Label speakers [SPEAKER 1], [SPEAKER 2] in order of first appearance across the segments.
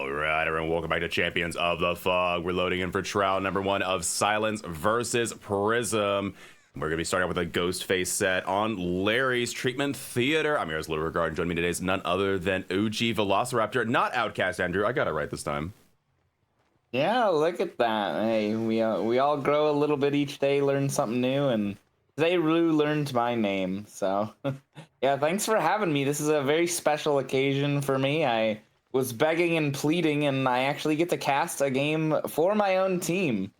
[SPEAKER 1] All right, everyone, welcome back to Champions of the Fog. We're loading in for trial number 1 of Silence versus Prism. We're going to be starting with a ghost face set on Larry's Treatment Theater. I'm yours, Little Regard, and joining me today is none other than OG Velociraptor, not Outcast Andrew. I got it right this time.
[SPEAKER 2] Yeah, look at that. Hey, we all grow a little bit each day, learn something new, and today Rue learned my name. So, yeah, thanks for having me. This is a very special occasion for me. I was begging and pleading, and I actually get to cast a game for my own team.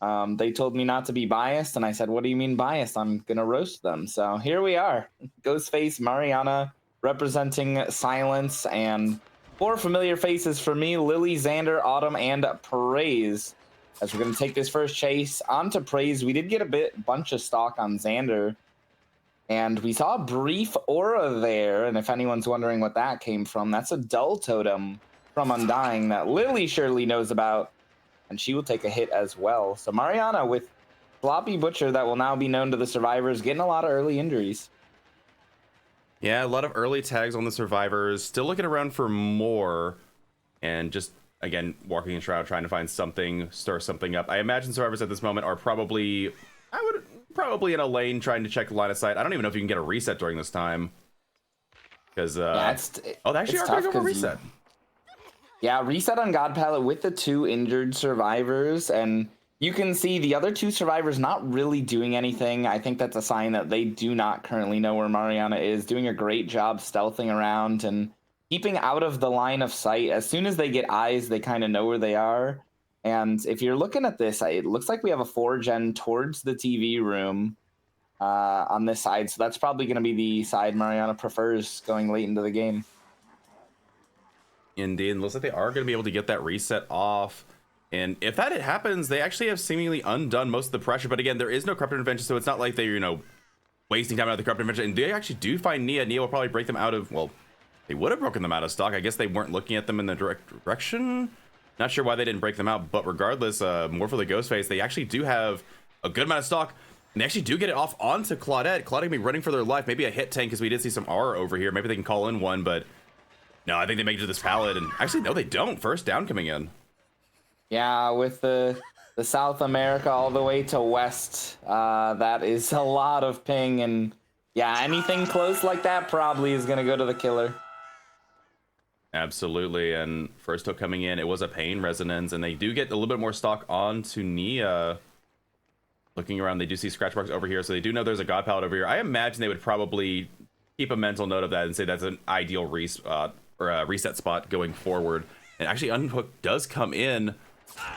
[SPEAKER 2] They told me not to be biased, and I said, "What do you mean biased? I'm gonna roast them." So here we are, Ghostface, Mariana representing Silence, and 4 familiar faces for me: Lily, Xander, Autumn, and Praise. As we're gonna take this first chase onto Praise, we did get a bunch of stock on Xander, and we saw a brief aura there. And if anyone's wondering what that came from, that's a dull totem from Undying that Lily surely knows about, and she will take a hit as well. So Mariana with Floppy Butcher, that will now be known to the survivors, getting a lot of early injuries.
[SPEAKER 1] Yeah, a lot of early tags on the survivors. Still looking around for more, and just again walking in Shroud, trying to find something, stir something up. I imagine survivors at this moment are probably in a lane trying to check the line of sight. I don't even know if you can get a reset during this time, because they actually are going to go reset.
[SPEAKER 2] Yeah, reset on God Palette with the 2 injured survivors, and you can see the other 2 survivors not really doing anything. I think that's a sign that they do not currently know where Mariana is, doing a great job stealthing around and keeping out of the line of sight. As soon as they get eyes, they kind of know where they are. And if you're looking at this, it looks like we have a 4-gen towards the TV room on this side. So that's probably going to be the side Mariana prefers going late into the game.
[SPEAKER 1] Indeed, and looks like they are going to be able to get that reset off. And if that happens, they actually have seemingly undone most of the pressure. But again, there is no corrupted intervention, so it's not like they're, wasting time out of the corrupted intervention. And they actually do find Nia. Nia will probably break them out of, well, they would have broken them out of stock. I guess they weren't looking at them in the direction. Not sure why they didn't break them out, but regardless, more for the Ghostface. They actually do have a good amount of stock. And they actually do get it off onto Claudette. Claudette can be running for their life. Maybe a hit tank, because we did see some aura over here. Maybe they can call in one, but no, I think they make it to this pallet. And actually, no, they don't. First down coming in.
[SPEAKER 2] Yeah, with the South America all the way to West, that is a lot of ping. And yeah, anything close like that probably is going to go to the killer.
[SPEAKER 1] Absolutely. And first hook coming in, it was a pain resonance, and they do get a little bit more stock onto Nia. Looking around, they do see scratch marks over here, so they do know there's a God Palette over here. I imagine they would probably keep a mental note of that and say that's an ideal reset spot going forward. And actually, Unhook does come in.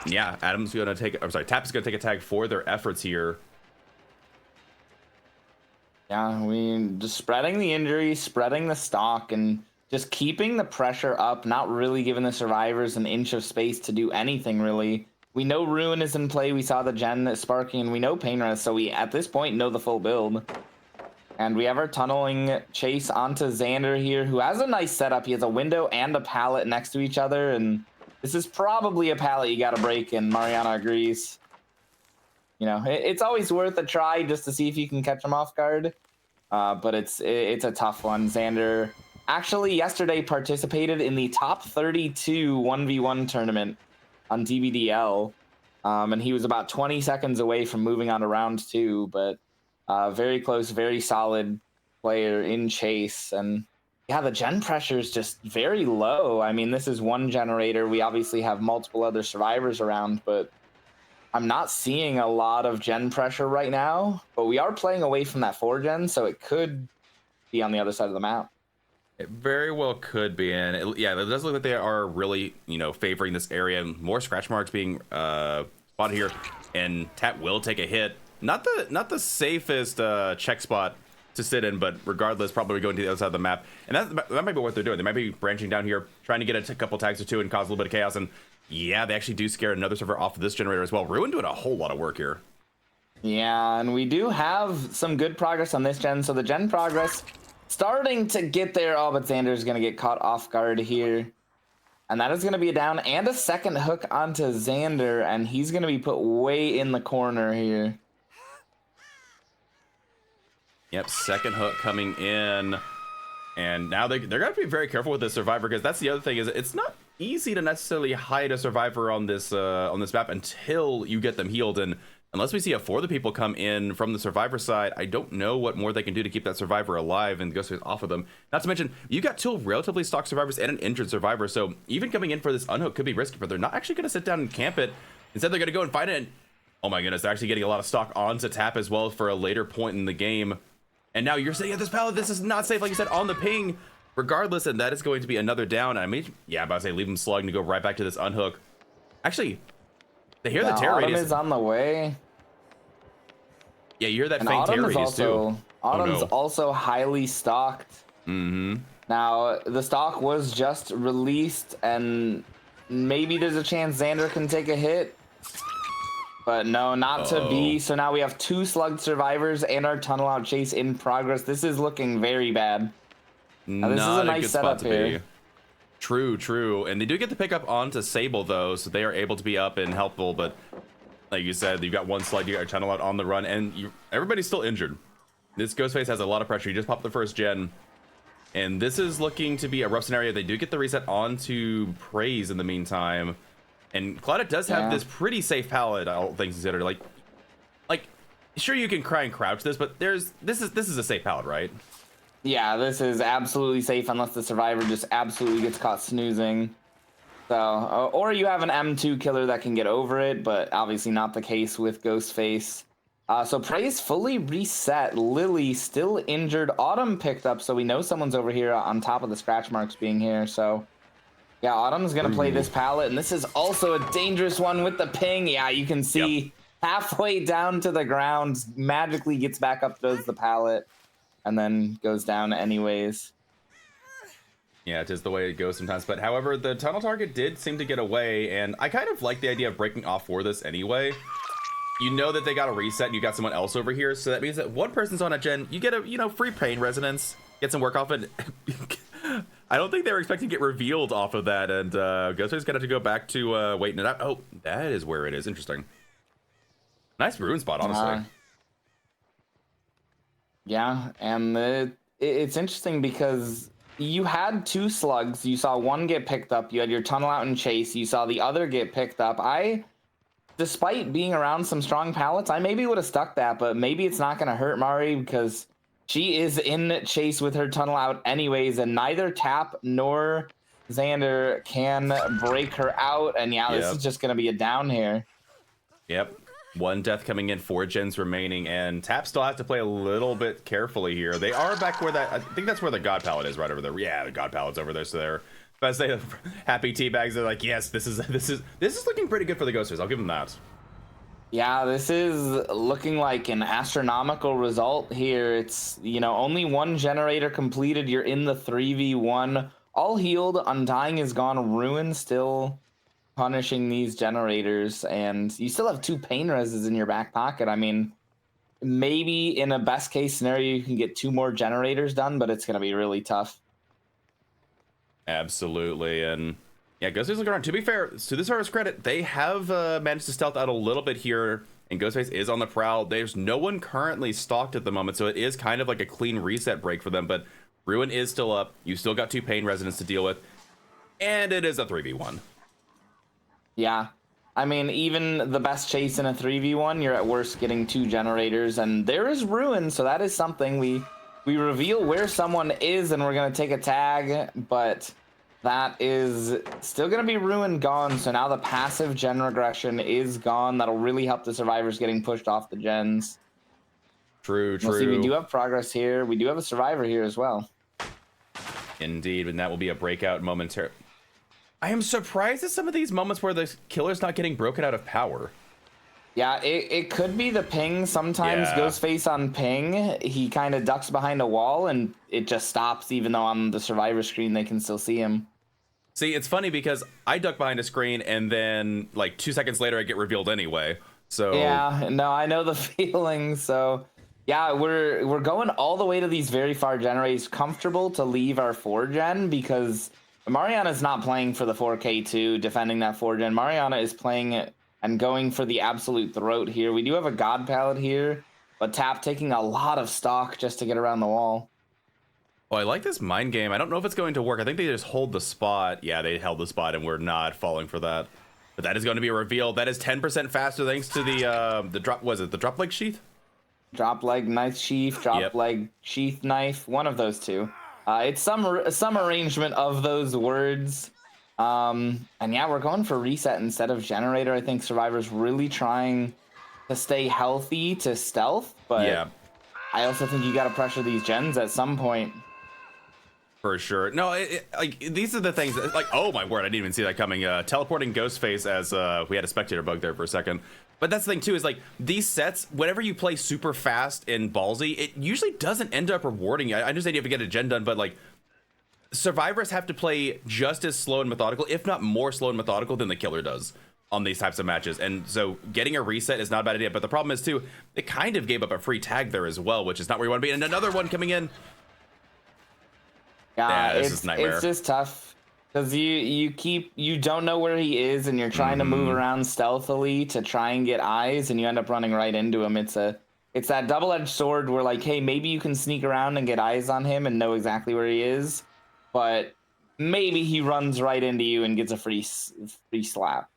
[SPEAKER 1] Yeah, Adam's going to take, I'm sorry, Tap is going to take a tag for their efforts here.
[SPEAKER 2] Yeah, we just spreading the injury, spreading the stock, and just keeping the pressure up, not really giving the survivors an inch of space to do anything, really. We know Ruin is in play, we saw the gen sparking, and we know Pain Res, so we, at this point, know the full build. And we have our tunneling chase onto Xander here, who has a nice setup. He has a window and a pallet next to each other, and this is probably a pallet you gotta break, and Mariana agrees. It's always worth a try just to see if you can catch him off guard, but it's a tough one. Xander actually yesterday participated in the top 32 1v1 tournament on DBDL, and he was about 20 seconds away from moving on to round 2, but very close, very solid player in chase. And yeah, the gen pressure is just very low. I mean, this is 1 generator. We obviously have multiple other survivors around, but I'm not seeing a lot of gen pressure right now. But we are playing away from that 4-gen, so it could be on the other side of the map.
[SPEAKER 1] It very well could be, and it does look like they are really, favoring this area. More scratch marks being spotted here, and Tap will take a hit. Not the safest check spot to sit in, but regardless, probably going to the other side of the map. And that might be what they're doing. They might be branching down here, trying to get a couple tags or 2 and cause a little bit of chaos. And yeah, they actually do scare another server off of this generator as well. Ruin doing a whole lot of work here.
[SPEAKER 2] Yeah, and we do have some good progress on this gen. So the gen progress starting to get there. Oh, but Xander's going to get caught off guard here. And that is going to be a down and a second hook onto Xander. And he's going to be put way in the corner here.
[SPEAKER 1] Yep, second hook coming in. And now they're going to be very careful with this survivor, because that's the other thing, is it's not easy to necessarily hide a survivor on this map until you get them healed. And unless we see a 4 of the people come in from the survivor side, I don't know what more they can do to keep that survivor alive and Ghostface off of them. Not to mention, you got 2 relatively stock survivors and an injured survivor, so even coming in for this unhook could be risky, but they're not actually going to sit down and camp it. Instead, they're going to go and find it. And, oh my goodness, they're actually getting a lot of stock onto tap as well for a later point in the game. And now you're sitting at this pallet. This is not safe, like you said, on the ping. Regardless, and that is going to be another down. I mean, yeah, I'm about to say leave them slugging to go right back to this unhook. Actually, they hear the tear radius.
[SPEAKER 2] Autumn is on the way.
[SPEAKER 1] Yeah, you hear that
[SPEAKER 2] and
[SPEAKER 1] faint tear radius too.
[SPEAKER 2] Autumn's also highly stocked.
[SPEAKER 1] Mm-hmm.
[SPEAKER 2] Now, the stock was just released, and maybe there's a chance Xander can take a hit. But no, not to be. So now we have 2 slugged survivors and our tunnel out chase in progress. This is looking very bad. Now, this is a nice setup here.
[SPEAKER 1] True. And they do get the pickup onto Sable, though, so they are able to be up and helpful. But like you said, you've got 1 slug, you got your tunnel out on the run, and everybody's still injured. This Ghostface has a lot of pressure. You just popped the first gen. And this is looking to be a rough scenario. They do get the reset onto Praise in the meantime. And Claudette does have this pretty safe pallet, all things considered. Like, sure, you can cry and crouch this, but this is a safe pallet, right?
[SPEAKER 2] Yeah, this is absolutely safe unless the survivor just absolutely gets caught snoozing. So, or you have an M2 killer that can get over it, but obviously not the case with Ghostface. So Praise fully reset. Lily still injured. Autumn picked up, so we know someone's over here on top of the scratch marks being here. So, yeah, Autumn's going to play this pallet, and this is also a dangerous one with the ping. Yeah, you can see halfway down to the ground, magically gets back up, does the pallet. And then goes down anyways.
[SPEAKER 1] Yeah, it is the way it goes sometimes. But however, the tunnel target did seem to get away, and I kind of like the idea of breaking off for this anyway. You know that they got a reset, and you got someone else over here, so that means that one person's on a gen, you get a free pain resonance, get some work off it. I don't think they were expecting to get revealed off of that, and Ghostface's gonna have to go back to waiting it out. Oh, that is where it is. Interesting. Nice ruin spot, honestly.
[SPEAKER 2] Yeah, and it's interesting because you had 2 slugs. You saw 1 get picked up. You had your tunnel out and chase. You saw the other get picked up. Despite being around some strong pallets, I maybe would have stuck that, but maybe it's not going to hurt Mari because she is in chase with her tunnel out anyways, and neither Tap nor Xander can break her out. And yeah, this is just going to be a down here.
[SPEAKER 1] Yep. 1 death coming in, 4 gens remaining, and Tap still has to play a little bit carefully here. They are back where I think that's where the God Pallet is, right over there. Yeah, the God Pallet's over there, so they're about to say happy teabags. They're like, yes, this is looking pretty good for the Ghosters. I'll give them that.
[SPEAKER 2] Yeah, this is looking like an astronomical result here. It's, only 1 generator completed. You're in the 3v1. All healed. Undying is gone. Ruin still punishing these generators, and you still have 2 pain reses in your back pocket. I mean, maybe in a best case scenario you can get 2 more generators done, but it's going to be really tough.
[SPEAKER 1] Absolutely. And yeah, Ghostface looking around. To be fair, to this server's credit, they have managed to stealth out a little bit here, and Ghostface is on the prowl. There's no one currently stalked at the moment, so it is kind of like a clean reset break for them, but Ruin is still up. You still got 2 pain residents to deal with, and it is a 3v1.
[SPEAKER 2] Yeah, I mean, even the best chase in a 3v1, you're at worst getting 2 generators, and there is Ruin, so that is something. We reveal where someone is, and we're going to take a tag, but that is still going to be Ruin gone, so now the passive gen regression is gone. That'll really help the survivors getting pushed off the gens.
[SPEAKER 1] True.
[SPEAKER 2] We'll see, we do have progress here. We do have a survivor here as well.
[SPEAKER 1] Indeed, and that will be a breakout momentarily. I am surprised at some of these moments where the killer's not getting broken out of power.
[SPEAKER 2] Yeah, it could be the ping. Sometimes Ghostface on ping, he kind of ducks behind a wall and it just stops, even though on the survivor screen they can still see him.
[SPEAKER 1] See, it's funny because I duck behind a screen and then like 2 seconds later I get revealed anyway. So
[SPEAKER 2] yeah, no, I know the feeling. So yeah, we're going all the way to these very far generators. Comfortable to leave our 4-gen because Mariana's not playing for the 4K2, defending that 4-gen. Mariana is playing it and going for the absolute throat here. We do have a God Pallet here, but Tap taking a lot of stock just to get around the wall.
[SPEAKER 1] Oh, I like this mind game. I don't know if it's going to work. I think they just hold the spot. Yeah, they held the spot, and we're not falling for that. But that is going to be a reveal. That is 10% faster thanks to the drop. Was it the drop leg sheath?
[SPEAKER 2] Drop leg knife sheath, drop leg sheath knife. One of those two. It's some arrangement of those words. And yeah, we're going for reset instead of generator. I think Survivor's really trying to stay healthy to stealth, but
[SPEAKER 1] yeah.
[SPEAKER 2] I also think you got to pressure these gens at some point.
[SPEAKER 1] For sure. No, like these are the things that, like, oh my word, I didn't even see that coming. Teleporting Ghostface as we had a spectator bug there for a second. But that's the thing too, is like these sets, whenever you play super fast and ballsy, it usually doesn't end up rewarding you. I understand you have to get a gen done, but like Survivors have to play just as slow and methodical, if not more slow and methodical than the killer does on these types of matches. And so getting a reset is not a bad idea. But the problem is too, it kind of gave up a free tag there as well, which is not where you want to be. And another one coming in.
[SPEAKER 2] Yeah, this is nightmare. It's just tough because you don't know where he is, and you're trying to move around stealthily to try and get eyes, and you end up running right into him. It's that double-edged sword where, like, hey, maybe you can sneak around and get eyes on him and know exactly where he is, but maybe he runs right into you and gets a free slap.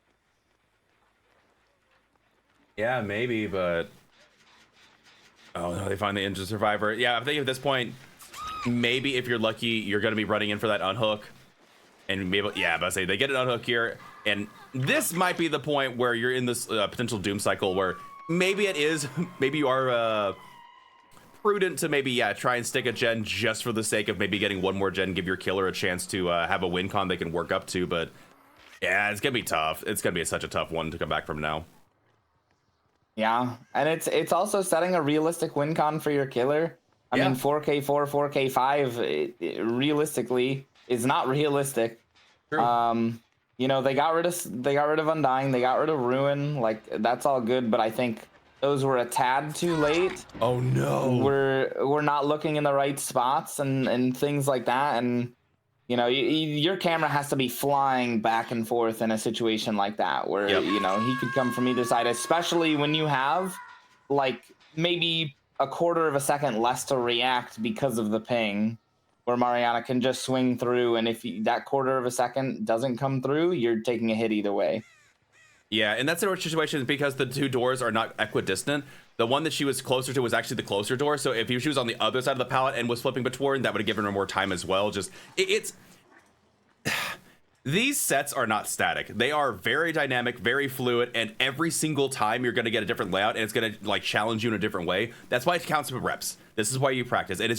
[SPEAKER 1] Yeah, maybe, but oh no, they find the injured survivor. Yeah, I think at this point, maybe if you're lucky, you're going to be running in for that unhook, and maybe but I say they get an unhook here, and this might be the point where you're in this potential doom cycle where maybe you are prudent to maybe try and stick a gen just for the sake of maybe getting one more gen, give your killer a chance to have a win con they can work up to. But yeah, it's gonna be tough. It's gonna be such a tough one to come back from now.
[SPEAKER 2] Yeah, and it's also setting a realistic win con for your killer. I mean, 4K4, 4K5, realistically is not realistic. True. You know, they got rid of Undying, they got rid of Ruin, like that's all good, but I think those were a tad too late.
[SPEAKER 1] Oh no.
[SPEAKER 2] We're not looking in the right spots and things like that, and you know, your camera has to be flying back and forth in a situation like that where you know, he could come from either side, especially when you have like maybe a quarter of a second less to react because of the ping, where Mariana can just swing through, and if that quarter of a second doesn't come through, you're taking a hit either way.
[SPEAKER 1] Yeah, and that's a situation because the two doors are not equidistant. The one that she was closer to was actually the closer door, so if she was on the other side of the pallet and was flipping between, that would have given her more time as well. Just it's these sets are not static. They are very dynamic, very fluid, and every single time you're going to get a different layout, and it's going to like challenge you in a different way. That's why it counts for reps. This is why you practice, and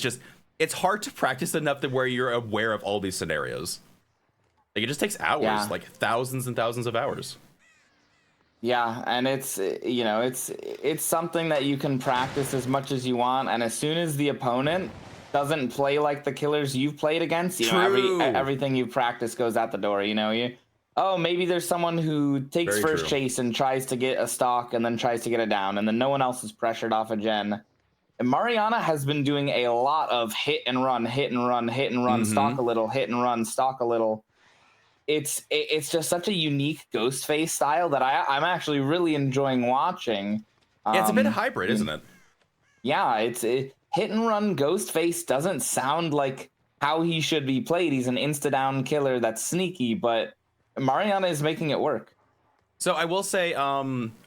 [SPEAKER 1] it's hard to practice enough to where you're aware of all these scenarios. Like it just takes hours, like thousands and thousands of hours.
[SPEAKER 2] Yeah, and it's, you know, it's something that you can practice as much as you want, and as soon as the opponent doesn't play like the killers you've played against, you know, everything you've practiced goes out the door. You know, maybe there's someone who takes first chase and tries to get a stock and then tries to get it down, and then no one else is pressured off a gen. And Mariana has been doing a lot of hit and run, stock a little, hit and run, stock a little. It's just such a unique Ghostface style that I'm actually really enjoying watching.
[SPEAKER 1] Yeah, it's a bit hybrid, isn't it?
[SPEAKER 2] Yeah, it's hit and run Ghostface doesn't sound like how he should be played. He's an insta-down killer that's sneaky, but Mariana is making it work.
[SPEAKER 1] So I will say,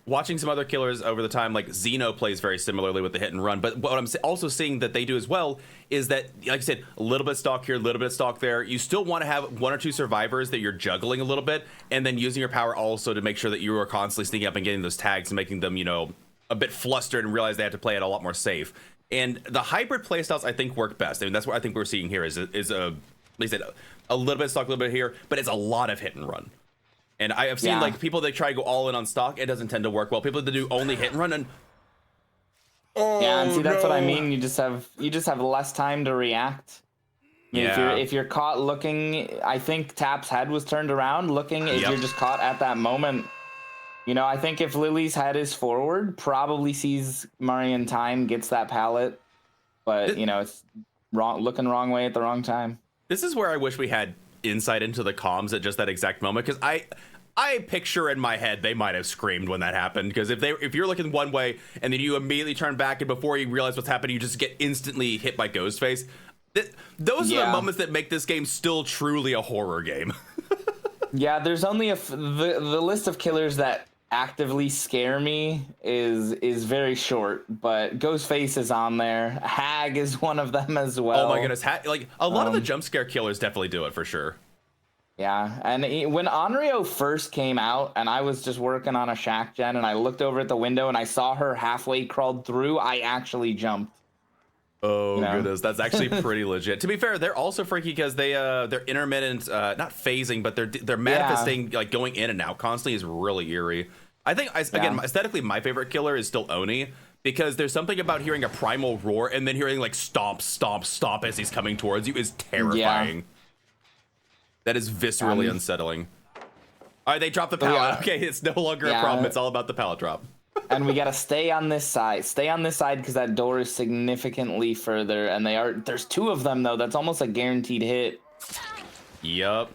[SPEAKER 1] watching some other killers over the time, like Xeno plays very similarly with the hit and run. But what I'm also seeing that they do as well is that, like I said, a little bit stock here, a little bit of stock there. You still want to have one or two survivors that you're juggling a little bit, and then using your power also to make sure that you are constantly sneaking up and getting those tags and making them, you know, a bit flustered and realize they have to play it a lot more safe. And the hybrid playstyles I think work best. I mean, that's what I think we're seeing here is like I said, a little bit of stock, a little bit here, but it's a lot of hit and run. And I have seen like people that try to go all in on stock, it doesn't tend to work well. People that do only hit and run and
[SPEAKER 2] and see that's what I mean. You just have less time to react. I mean, if you're caught looking, I think Tap's head was turned around looking. If you're just caught at that moment, you know, I think if Lily's head is forward, probably sees Murray in time, gets that pallet, but you know, it's looking wrong way at the wrong time.
[SPEAKER 1] This is where I wish we had insight into the comms at just that exact moment, because I picture in my head they might have screamed when that happened, because if you're looking one way and then you immediately turn back and before you realize what's happening you just get instantly hit by Ghostface, Those are the moments that make this game still truly a horror game.
[SPEAKER 2] Yeah, there's only the list of killers that actively scare me is very short, but Ghostface is on there. Hag is one of them as well.
[SPEAKER 1] Oh my goodness, like a lot of the jump scare killers definitely do it for sure.
[SPEAKER 2] Yeah, and when Onryo first came out and I was just working on a shack gen and I looked over at the window and I saw her halfway crawled through, I actually jumped.
[SPEAKER 1] Oh goodness, that's actually pretty legit. To be fair, they're also freaky because they're intermittent, not phasing, but they're manifesting, like going in and out constantly is really eerie. I think again, aesthetically, my favorite killer is still Oni because there's something about hearing a primal roar and then hearing like stomp, stomp, stomp as he's coming towards you is terrifying. Yeah. That is viscerally unsettling. All right, they dropped the pallet. Okay, it's no longer a problem. It's all about the pallet drop.
[SPEAKER 2] And we gotta stay on this side. Stay on this side because that door is significantly further. And there's two of them though. That's almost a guaranteed hit.
[SPEAKER 1] Yup.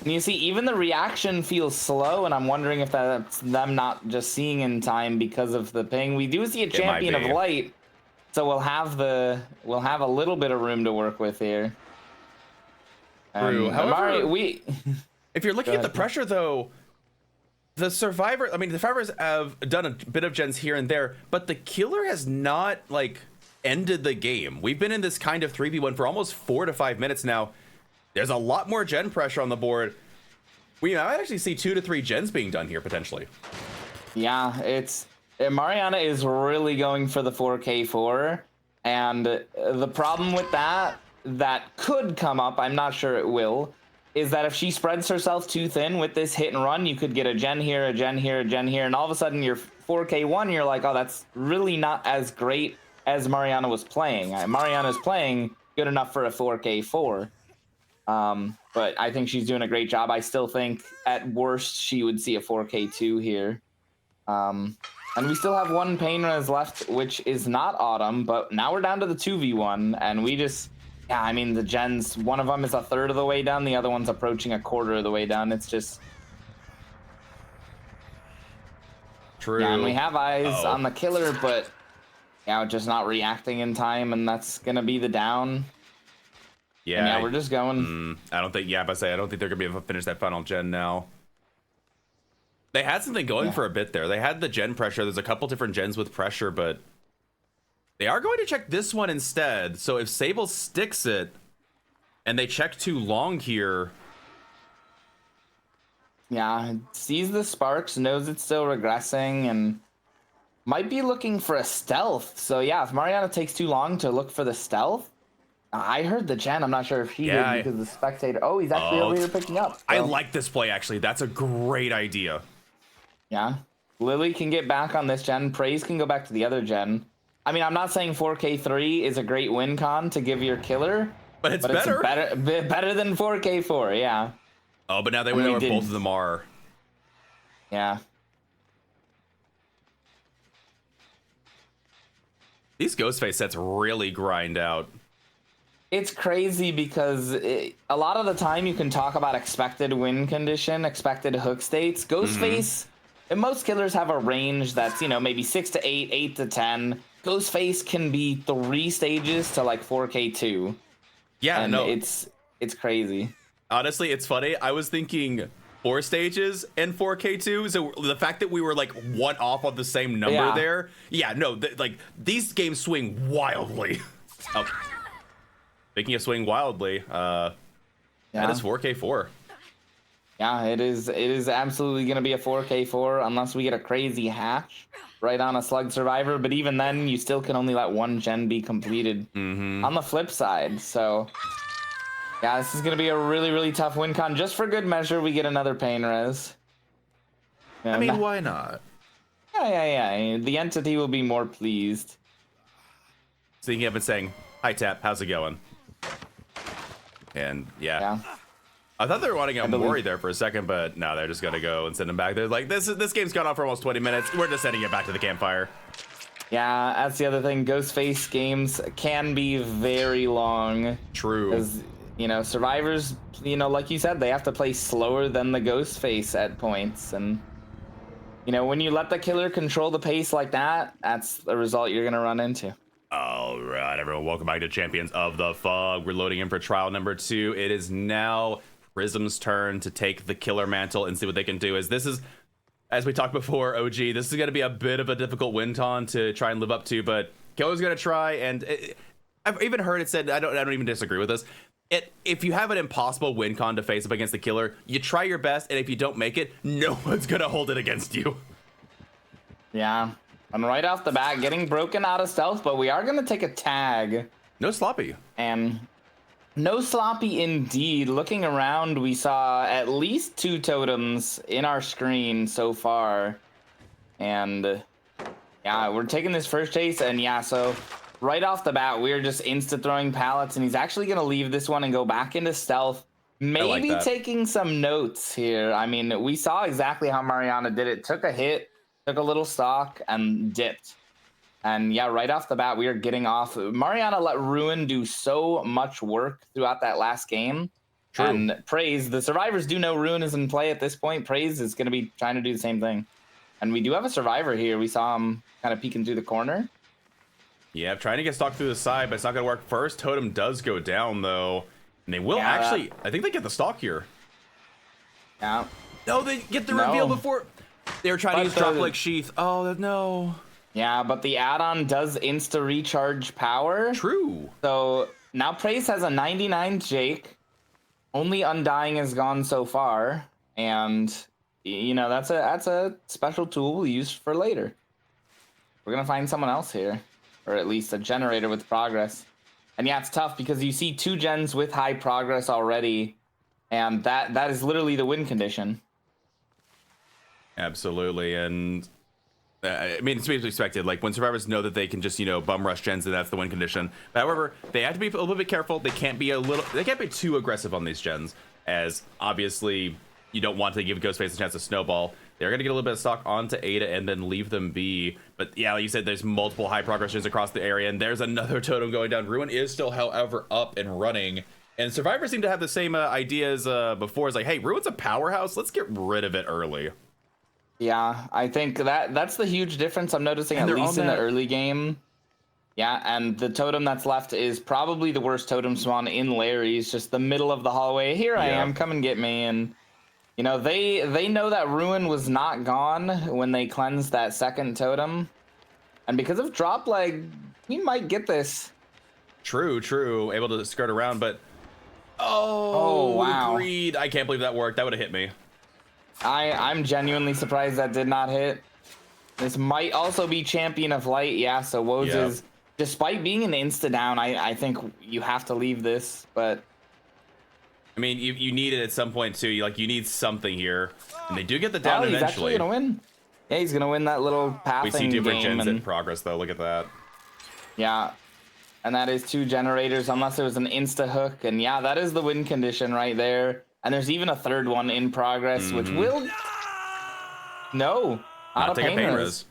[SPEAKER 2] And you see, even the reaction feels slow, and I'm wondering if that's them not just seeing in time because of the ping. We do see a champion of light, so we'll have a little bit of room to work with here.
[SPEAKER 1] True. However, if you're looking at the pressure though, the survivors have done a bit of gens here and there, but the killer has not like ended the game. We've been in this kind of 3v1 for almost 4 to 5 minutes now. There's a lot more gen pressure on the board. We might actually see 2 to 3 gens being done here potentially.
[SPEAKER 2] Yeah, Mariana is really going for the 4K4, and the problem with that could come up, I'm not sure it will, is that if she spreads herself too thin with this hit and run, you could get a gen here, a gen here, a gen here, and all of a sudden you're 4K1, you're like, oh, that's really not as great as Mariana was playing. Mariana's playing good enough for a 4K4. But I think she's doing a great job. I still think at worst she would see a 4K2 here. And we still have one pain res left, which is not Autumn, but now we're down to the 2v1, and we just, yeah, I mean, the gens, one of them is a third of the way down, the other one's approaching a quarter of the way down. It's just...
[SPEAKER 1] True.
[SPEAKER 2] Yeah, and we have eyes on the killer, but, yeah, just not reacting in time, and that's gonna be the down.
[SPEAKER 1] Yeah,
[SPEAKER 2] yeah, we're just going.
[SPEAKER 1] I don't think they're gonna be able to finish that final gen now. They had something going for a bit there. They had the gen pressure. There's a couple different gens with pressure, but they are going to check this one instead. So if Sable sticks it and they check too long here.
[SPEAKER 2] Yeah, sees the sparks, knows it's still regressing, and might be looking for a stealth. So yeah, if Mariana takes too long to look for the stealth, I heard the gen. I'm not sure if he did because the spectator. Oh, he's actually over here picking up. So.
[SPEAKER 1] I like this play, actually. That's a great idea.
[SPEAKER 2] Yeah. Lily can get back on this gen. Praise can go back to the other gen. I mean, I'm not saying 4K3 is a great win con to give your killer.
[SPEAKER 1] But it's better.
[SPEAKER 2] It's better than 4K4, yeah.
[SPEAKER 1] Oh, but now they know where both of them are.
[SPEAKER 2] Yeah.
[SPEAKER 1] These Ghostface sets really grind out.
[SPEAKER 2] It's crazy because a lot of the time you can talk about expected win condition, expected hook states. Ghostface, and most killers have a range that's, maybe 6 to 8, 8 to 10. Ghostface can be 3 stages to like 4K2.
[SPEAKER 1] Yeah,
[SPEAKER 2] and it's crazy.
[SPEAKER 1] Honestly, it's funny. I was thinking 4 stages and 4K2. So the fact that we were like 1 off on the same number there. Yeah, no, like these games swing wildly. Speaking of swing wildly, that is 4K4.
[SPEAKER 2] Yeah, it is absolutely going to be a 4K4 unless we get a crazy hatch right on a slug survivor. But even then, you still can only let 1 gen be completed on the flip side. So, yeah, this is going to be a really, really tough win con. Just for good measure, we get another pain res.
[SPEAKER 1] I mean, why not?
[SPEAKER 2] Yeah. The entity will be more pleased.
[SPEAKER 1] Speaking of it saying, hi, Tap, how's it going? And yeah. I thought they were wanting a Mori there for a second, but no, they're just gonna go and send him back. They're like, this game's gone on for almost 20 minutes. We're just sending it back to the campfire.
[SPEAKER 2] Yeah, that's the other thing. Ghostface games can be very long.
[SPEAKER 1] True.
[SPEAKER 2] Because, survivors, like you said, they have to play slower than the Ghostface at points. And, when you let the killer control the pace like that, that's the result you're gonna run into.
[SPEAKER 1] Oh, All right, everyone, welcome back to Champions of the Fog. We're loading in for trial number 2. It is now Prism's turn to take the killer mantle and see what they can do. This is, as we talked before, OG, this is going to be a bit of a difficult win con to try and live up to, but Killer's going to try, and I've even heard it said, I don't even disagree with this. If you have an impossible win con to face up against the killer, you try your best, and if you don't make it, no one's going to hold it against you.
[SPEAKER 2] Yeah. And right off the bat, getting broken out of stealth, but we are going to take a tag.
[SPEAKER 1] No sloppy.
[SPEAKER 2] And no sloppy indeed. Looking around, we saw at least 2 totems in our screen so far. And yeah, we're taking this first chase, and yeah, so right off the bat, we're just insta-throwing pallets, and he's actually going to leave this one and go back into stealth. Maybe taking some notes here. I mean, we saw exactly how Mariana did it. Took a hit, took a little stock, and dipped. And yeah, right off the bat, we are getting off. Mariana let Ruin do so much work throughout that last game. True. And Praise, the survivors do know Ruin is in play at this point. Praise is going to be trying to do the same thing. And we do have a survivor here. We saw him kind of peeking through the corner.
[SPEAKER 1] Yeah, trying to get stock through the side, but it's not going to work. First totem does go down, though. And they will actually, I think they get the stock here.
[SPEAKER 2] Yeah.
[SPEAKER 1] No, they get the reveal before. They were trying to use drop leg sheath. Oh, no.
[SPEAKER 2] Yeah, but the add-on does insta recharge power.
[SPEAKER 1] True.
[SPEAKER 2] So now Praise has a 99 Jake. Only Undying is gone so far. And, you know, that's a special tool we'll use for later. We're going to find someone else here. Or at least a generator with progress. And yeah, it's tough because you see 2 gens with high progress already. And that is literally the win condition.
[SPEAKER 1] Absolutely, and I mean, it's to be expected. Like, when survivors know that they can just, you know, bum rush gens, and that's the win condition. But however, they have to be a little bit careful. They can't be too aggressive on these gens, as obviously you don't want to give Ghostface a chance to snowball. They're gonna get a little bit of stock onto Ada and then leave them be. But yeah, like you said, there's multiple high progress gens across the area, and there's another totem going down. Ruin is still, however, up and running. And survivors seem to have the same idea as before. It's like, hey, Ruin's a powerhouse. Let's get rid of it early.
[SPEAKER 2] Yeah, I think that's the huge difference I'm noticing, at least in the early game. Yeah, and the totem that's left is probably the worst totem spawn in Larry's, just the middle of the hallway. Here I am, come and get me. And, you know, they know that Ruin was not gone when they cleansed that second totem. And because of drop leg, we might get this.
[SPEAKER 1] True. Able to skirt around, but...
[SPEAKER 2] Oh, wow.
[SPEAKER 1] Agreed. I can't believe that worked. That would have hit me.
[SPEAKER 2] I'm genuinely surprised that did not hit. This might also be Champion of Light. Yeah, so Woz is, despite being an insta down, I think you have to leave this, but
[SPEAKER 1] I mean, you need it at some point too. You need something here, and they do get the down
[SPEAKER 2] he's
[SPEAKER 1] eventually.
[SPEAKER 2] Actually gonna win. Yeah, he's gonna win that little pathing
[SPEAKER 1] We see different
[SPEAKER 2] game
[SPEAKER 1] gens in progress though. Look at that.
[SPEAKER 2] Yeah, and that is 2 generators, unless it was an insta hook, and yeah, that is the win condition right there. And there's even a third one in progress, which will... No, not a pain res.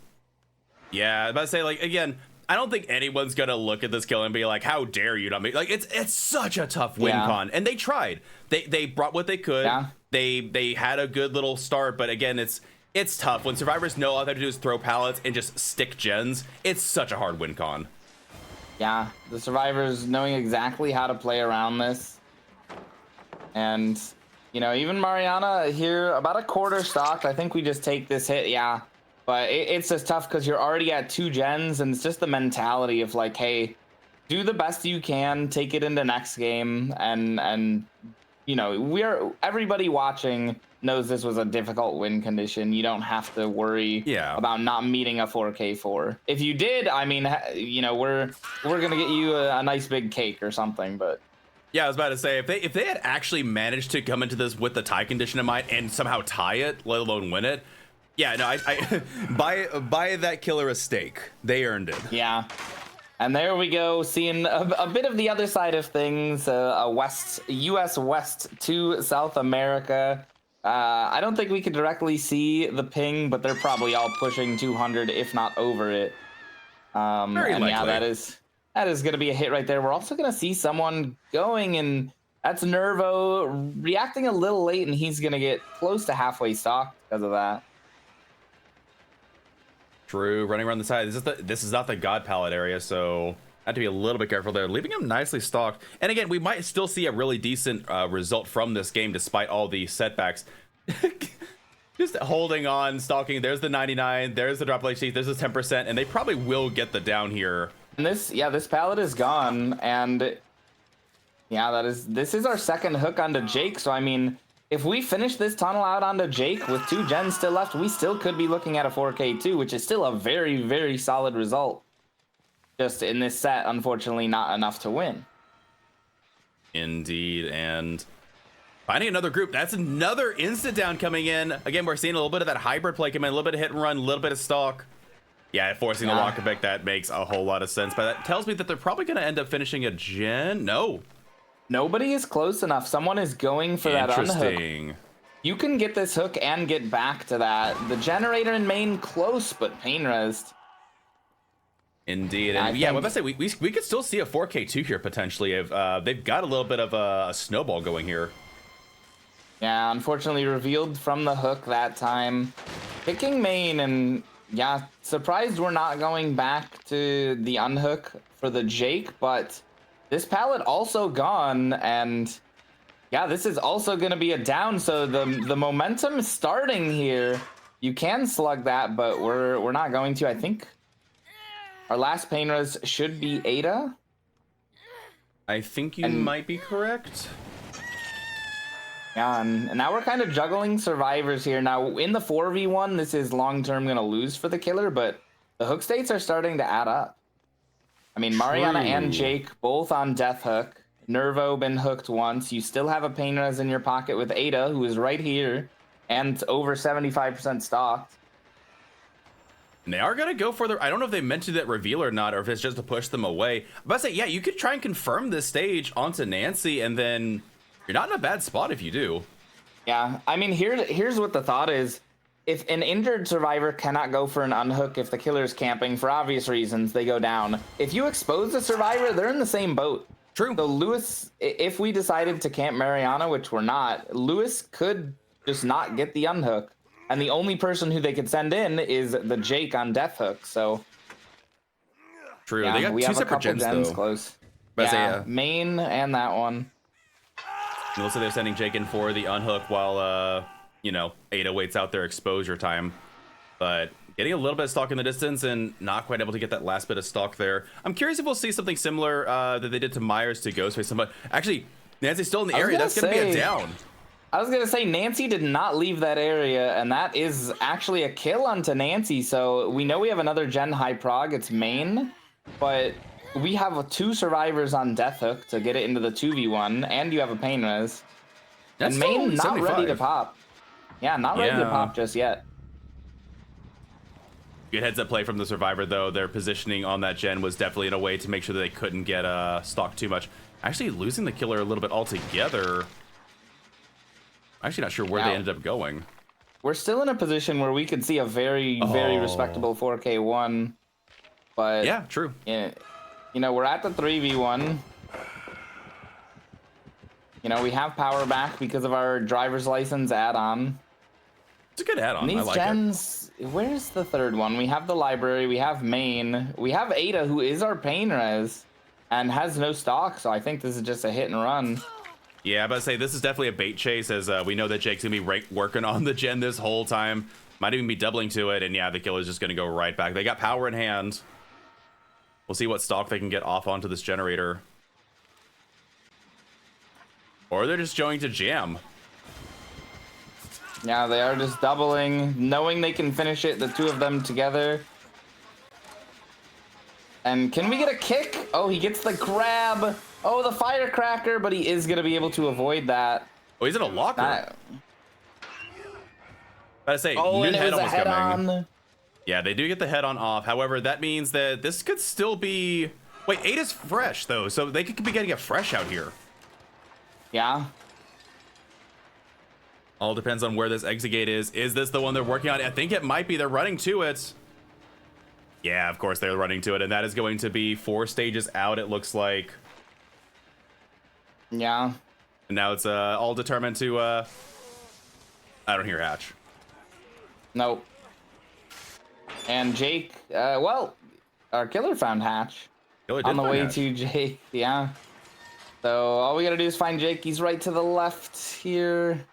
[SPEAKER 1] Yeah, I was about to say, like, again, I don't think anyone's going to look at this kill and be like, how dare you not make... Like, it's such a tough win con. And they tried. They brought what they could. Yeah. They had a good little start, but again, it's tough. When survivors know all they have to do is throw pallets and just stick gens, it's such a hard win con.
[SPEAKER 2] Yeah, the survivors knowing exactly how to play around this. And... You know, even Mariana here, about a quarter stocked. I think we just take this hit, yeah. But it's just tough because you're already at 2 gens, and it's just the mentality of like, hey, do the best you can, take it into next game, and you know, everybody watching knows this was a difficult win condition. You don't have to worry about not meeting a 4K4. If you did, I mean, you know, we're gonna get you a nice big cake or something, but.
[SPEAKER 1] Yeah, I was about to say, if they had actually managed to come into this with the tie condition in mind and somehow tie it, let alone win it, yeah, no, I buy that killer a steak. They earned it.
[SPEAKER 2] Yeah, and there we go, seeing a bit of the other side of things, U.S. West to South America. I don't think we could directly see the ping, but they're probably all pushing 200, if not over it.
[SPEAKER 1] Very likely.
[SPEAKER 2] Yeah, that is going to be a hit right there. We're also going to see someone going, and that's Nervo reacting a little late, and he's going to get close to halfway stocked because of that.
[SPEAKER 1] True, running around the side. This is not the God Palette area, so Had to be a little bit careful there, leaving him nicely stocked. And again, we might still see a really decent result from this game despite all the setbacks. Just holding on, stalking. There's the 99. There's the drop HP. There's the 10%, and they probably will get the down here.
[SPEAKER 2] And this pallet is gone, and yeah, this is our second hook onto Jake. So I mean, if we finish this tunnel out onto Jake with 2 gens still left, we still could be looking at a 4K2, which is still a very, very solid result. Just in this set, unfortunately, not enough to win.
[SPEAKER 1] Indeed, and finding another group. That's another instant down coming in. Again, we're seeing a little bit of that hybrid play come in, a little bit of hit and run, a little bit of stalk. Yeah, forcing the walker pick, that makes a whole lot of sense. But that tells me that they're probably going to end up finishing a gen. No.
[SPEAKER 2] Nobody is close enough. Someone is going for that unhook. You can get this hook and get back to that. The generator in main close, but pain resed.
[SPEAKER 1] Indeed, and yeah, what I say, we could still see a 4K2 here potentially if they've got a little bit of a snowball going here.
[SPEAKER 2] Yeah, unfortunately revealed from the hook that time. Picking main, and yeah, surprised we're not going back to the unhook for the Jake, but this pallet also gone, and yeah, this is also going to be a down, so the momentum is starting here. You can slug that, but we're not going to. I think our last pain res should be Ada.
[SPEAKER 1] I think you might be correct.
[SPEAKER 2] Yeah, and now we're kind of juggling survivors here. Now, in the 4v1, this is long-term going to lose for the killer, but the hook states are starting to add up. I mean, Mariana and Jake both on death hook. Nervo been hooked once. You still have a pain res in your pocket with Ada, who is right here, and over 75% stocked.
[SPEAKER 1] And they are going to go for the... I don't know if they mentioned that reveal or not, or if it's just to push them away. But I say, yeah, you could try and confirm this stage onto Nancy, and then you're not in a bad spot if you do.
[SPEAKER 2] Yeah, I mean, here's what the thought is. If an injured survivor cannot go for an unhook, if the killer is camping, for obvious reasons, they go down. If you expose the survivor, they're in the same boat.
[SPEAKER 1] True.
[SPEAKER 2] So Lewis, if we decided to camp Mariana, which we're not, Lewis could just not get the unhook. And the only person who they could send in is the Jake on death hook. So
[SPEAKER 1] true.
[SPEAKER 2] Yeah,
[SPEAKER 1] They got
[SPEAKER 2] we
[SPEAKER 1] two
[SPEAKER 2] have a
[SPEAKER 1] separate
[SPEAKER 2] couple gens
[SPEAKER 1] though.
[SPEAKER 2] close.
[SPEAKER 1] But
[SPEAKER 2] Yeah, main and that one.
[SPEAKER 1] It looks like they're sending Jake in for the unhook while, you know, Ada waits out their exposure time. But getting a little bit of stalk in the distance and not quite able to get that last bit of stalk there. I'm curious if we'll see something similar that they did to Myers to Ghostface. But actually, Nancy's still in the area. That's going to be a down.
[SPEAKER 2] I was going to say, Nancy did not leave that area, and that is actually a kill onto Nancy. So we know we have another gen high prog. It's main, but we have 2 survivors on death hook to get it into the 2v1, and you have a pain res.
[SPEAKER 1] That's
[SPEAKER 2] and main not
[SPEAKER 1] 75.
[SPEAKER 2] ready to pop. Yeah, not ready to pop just yet.
[SPEAKER 1] Good heads up play from the survivor, though. Their positioning on that gen was definitely in a way to make sure that they couldn't get stalked too much. Actually, losing the killer a little bit altogether. I'm actually not sure where they ended up going.
[SPEAKER 2] We're still in a position where we could see a very, very respectable 4K1. But
[SPEAKER 1] yeah, true.
[SPEAKER 2] You know, we're at the 3v1. You know, we have power back because of our driver's license add-on.
[SPEAKER 1] It's a good add-on.
[SPEAKER 2] These
[SPEAKER 1] I like
[SPEAKER 2] gens, where's the third one? We have the library, we have main, we have Ada, who is our pain res and has no stock, so I think this is just a hit and run.
[SPEAKER 1] Yeah, but I say this is definitely a bait chase, as we know that Jake's gonna be working on the gen this whole time. Might even be doubling to it, and yeah, the killer's just gonna go right back. They got power in hand. We'll see what stock they can get off onto this generator. Or they're just going to jam.
[SPEAKER 2] Yeah, they are just doubling, knowing they can finish it, the 2 of them together. And can we get a kick? Oh, he gets the grab. Oh, the firecracker, but he is going to be able to avoid that.
[SPEAKER 1] Oh, he's in a locker. I say,
[SPEAKER 2] oh,
[SPEAKER 1] new head
[SPEAKER 2] was
[SPEAKER 1] almost
[SPEAKER 2] a head
[SPEAKER 1] coming.
[SPEAKER 2] on.
[SPEAKER 1] Yeah, they do get the head on off. However, that means that this could still be... Wait, Ada's fresh, though, so they could be getting it fresh out here.
[SPEAKER 2] Yeah.
[SPEAKER 1] All depends on where this exit gate is. Is this the one they're working on? I think it might be. They're running to it. Yeah, of course they're running to it, and that is going to be 4 stages out, it looks like.
[SPEAKER 2] Yeah.
[SPEAKER 1] And now it's all determined to... I don't hear Hatch.
[SPEAKER 2] Nope. And Jake, well, our killer found Hatch.
[SPEAKER 1] Killer
[SPEAKER 2] on
[SPEAKER 1] did
[SPEAKER 2] the
[SPEAKER 1] find
[SPEAKER 2] way
[SPEAKER 1] Ash.
[SPEAKER 2] to Jake. Yeah. So all we gotta do is find Jake. He's right to the left here.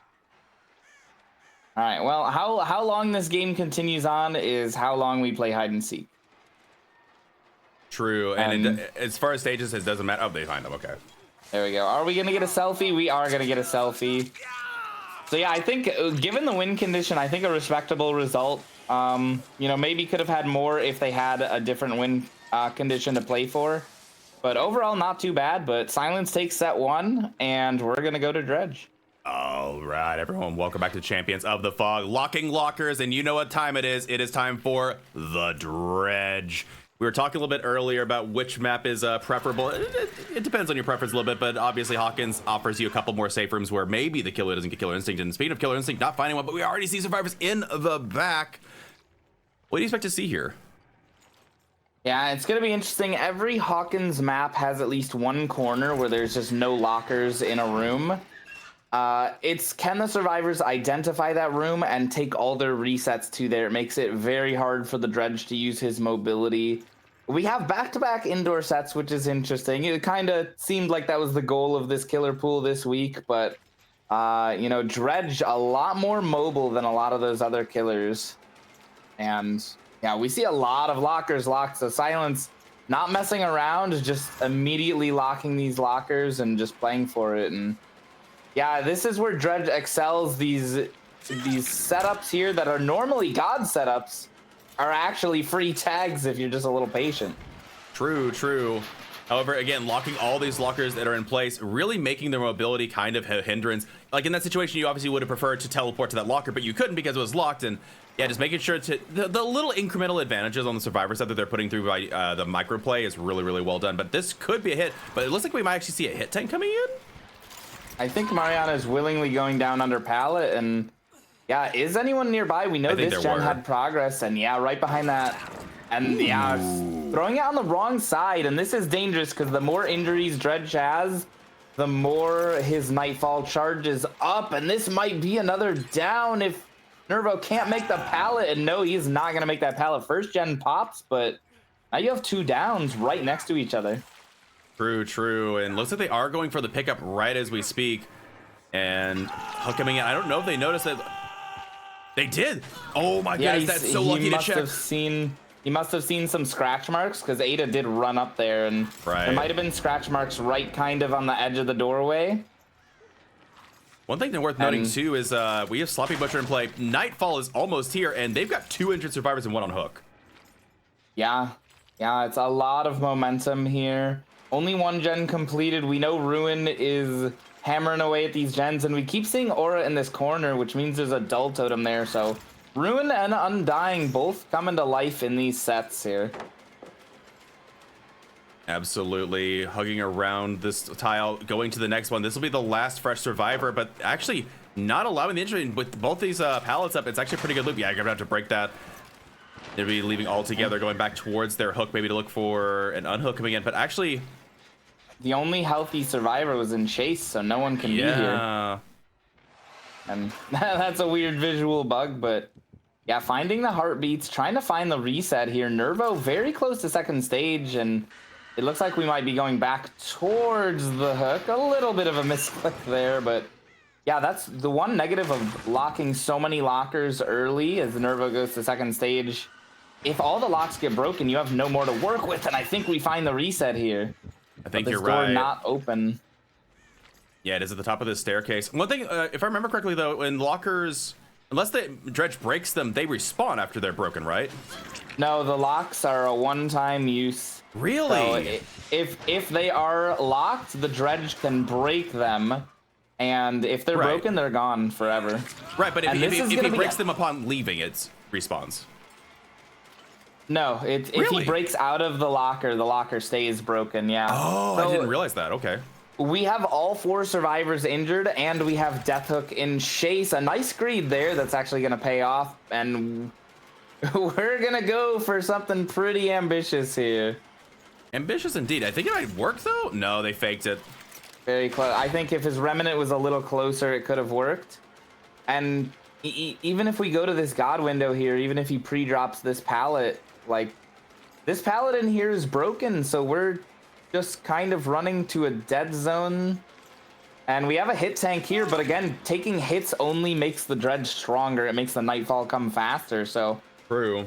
[SPEAKER 2] All right. Well, how long this game continues on is how long we play hide and seek.
[SPEAKER 1] True, and as far as stages, it doesn't matter. Oh, they find them. Okay.
[SPEAKER 2] There we go. Are we gonna get a selfie? We are gonna get a selfie. So yeah, I think given the win condition, I think a respectable result. You know, maybe could have had more if they had a different win condition to play for. But overall, not too bad. But Silence takes set 1, and we're gonna go to Dredge.
[SPEAKER 1] All right, everyone, welcome back to Champions of the Fog, locking lockers, and you know what time it is. It is time for the Dredge. We were talking a little bit earlier about which map is preferable. It depends on your preference a little bit, but obviously Hawkins offers you a couple more safe rooms where maybe the killer doesn't get Killer Instinct. And speaking of Killer Instinct, not finding one, but we already see survivors in the back. What do you expect to see here?
[SPEAKER 2] Yeah, it's going to be interesting. Every Hawkins map has at least one corner where there's just no lockers in a room. It's can the survivors identify that room and take all their resets to there? It makes it very hard for the Dredge to use his mobility. We have back-to-back indoor sets, which is interesting. It kind of seemed like that was the goal of this killer pool this week, but you know, Dredge a lot more mobile than a lot of those other killers. And yeah, we see a lot of lockers locked. So Silence not messing around, just immediately locking these lockers and just playing for it. And yeah, this is where Dredge excels. These setups here that are normally God setups are actually free tags if you're just a little patient.
[SPEAKER 1] True, true. However, again, locking all these lockers that are in place, really making their mobility kind of a hindrance. Like in that situation, you obviously would have preferred to teleport to that locker, but you couldn't because it was locked. And yeah, just making sure to the little incremental advantages on the survivor side that they're putting through by the microplay is really, really well done. But this could be a hit, but it looks like we might actually see a hit tank coming in.
[SPEAKER 2] I think Mariana is willingly going down under pallet, and yeah, is anyone nearby? We know this gen had progress, and yeah, right behind that. And yeah, throwing it on the wrong side, and this is dangerous because the more injuries Dredge has, the more his Nightfall charges up, and this might be another down if Nervo can't make the pallet. And no, he's not going to make that pallet. First gen pops, but now you have 2 downs right next to each other.
[SPEAKER 1] True, true. And looks like they are going for the pickup right as we speak. And Hook coming in. I don't know if they noticed that. They did. Oh my goodness, that's so lucky to check.
[SPEAKER 2] He must have seen some scratch marks because Ada did run up there, and there might have been scratch marks right kind of on the edge of the doorway.
[SPEAKER 1] One thing that's worth noting too is we have Sloppy Butcher in play. Nightfall is almost here, and they've got 2 injured survivors and 1 on Hook.
[SPEAKER 2] Yeah, it's a lot of momentum here. Only 1 gen completed. We know Ruin is hammering away at these gens, and we keep seeing Aura in this corner, which means there's a Dull Totem there. So Ruin and Undying both coming to life in these sets here.
[SPEAKER 1] Absolutely. Hugging around this tile, going to the next one. This will be the last fresh survivor, but actually not allowing the injury. With both these pallets up, it's actually a pretty good loop. Yeah, you're going to have to break that. They'll be leaving all together, going back towards their hook, maybe to look for an unhook coming in. But actually,
[SPEAKER 2] the only healthy survivor was in Chase, so no one can be here. And that's a weird visual bug, but yeah, finding the heartbeats, trying to find the reset here. Nervo very close to second stage, and it looks like we might be going back towards the hook. A little bit of a misclick there, but yeah, that's the one negative of locking so many lockers early as Nervo goes to second stage. If all the locks get broken, you have no more to work with, and I think we find the reset here.
[SPEAKER 1] I think you're right.
[SPEAKER 2] Door not open.
[SPEAKER 1] Yeah, it is at the top of this staircase. One thing, if I remember correctly, though, in lockers, unless the Dredge breaks them, they respawn after they're broken, right?
[SPEAKER 2] No, the locks are a one-time use.
[SPEAKER 1] Really?
[SPEAKER 2] So if they are locked, the Dredge can break them, and if they're broken, they're gone forever.
[SPEAKER 1] Right, but if he breaks them upon leaving, it respawns.
[SPEAKER 2] No, if he breaks out of the locker stays broken, yeah.
[SPEAKER 1] Oh, so I didn't realize that. Okay.
[SPEAKER 2] We have all 4 survivors injured, and we have Deathhook in Chase. A nice greed there that's actually going to pay off, and we're going to go for something pretty ambitious here.
[SPEAKER 1] Ambitious indeed. I think it might work, though. No, they faked it.
[SPEAKER 2] Very close. I think if his Remnant was a little closer, it could have worked. And even if we go to this God window here, even if he pre-drops this pallet, like, This paladin here is broken, so we're just kind of running to a dead zone. And we have a hit tank here, but again, taking hits only makes the Dredge stronger. It makes the Nightfall come faster, so...
[SPEAKER 1] True.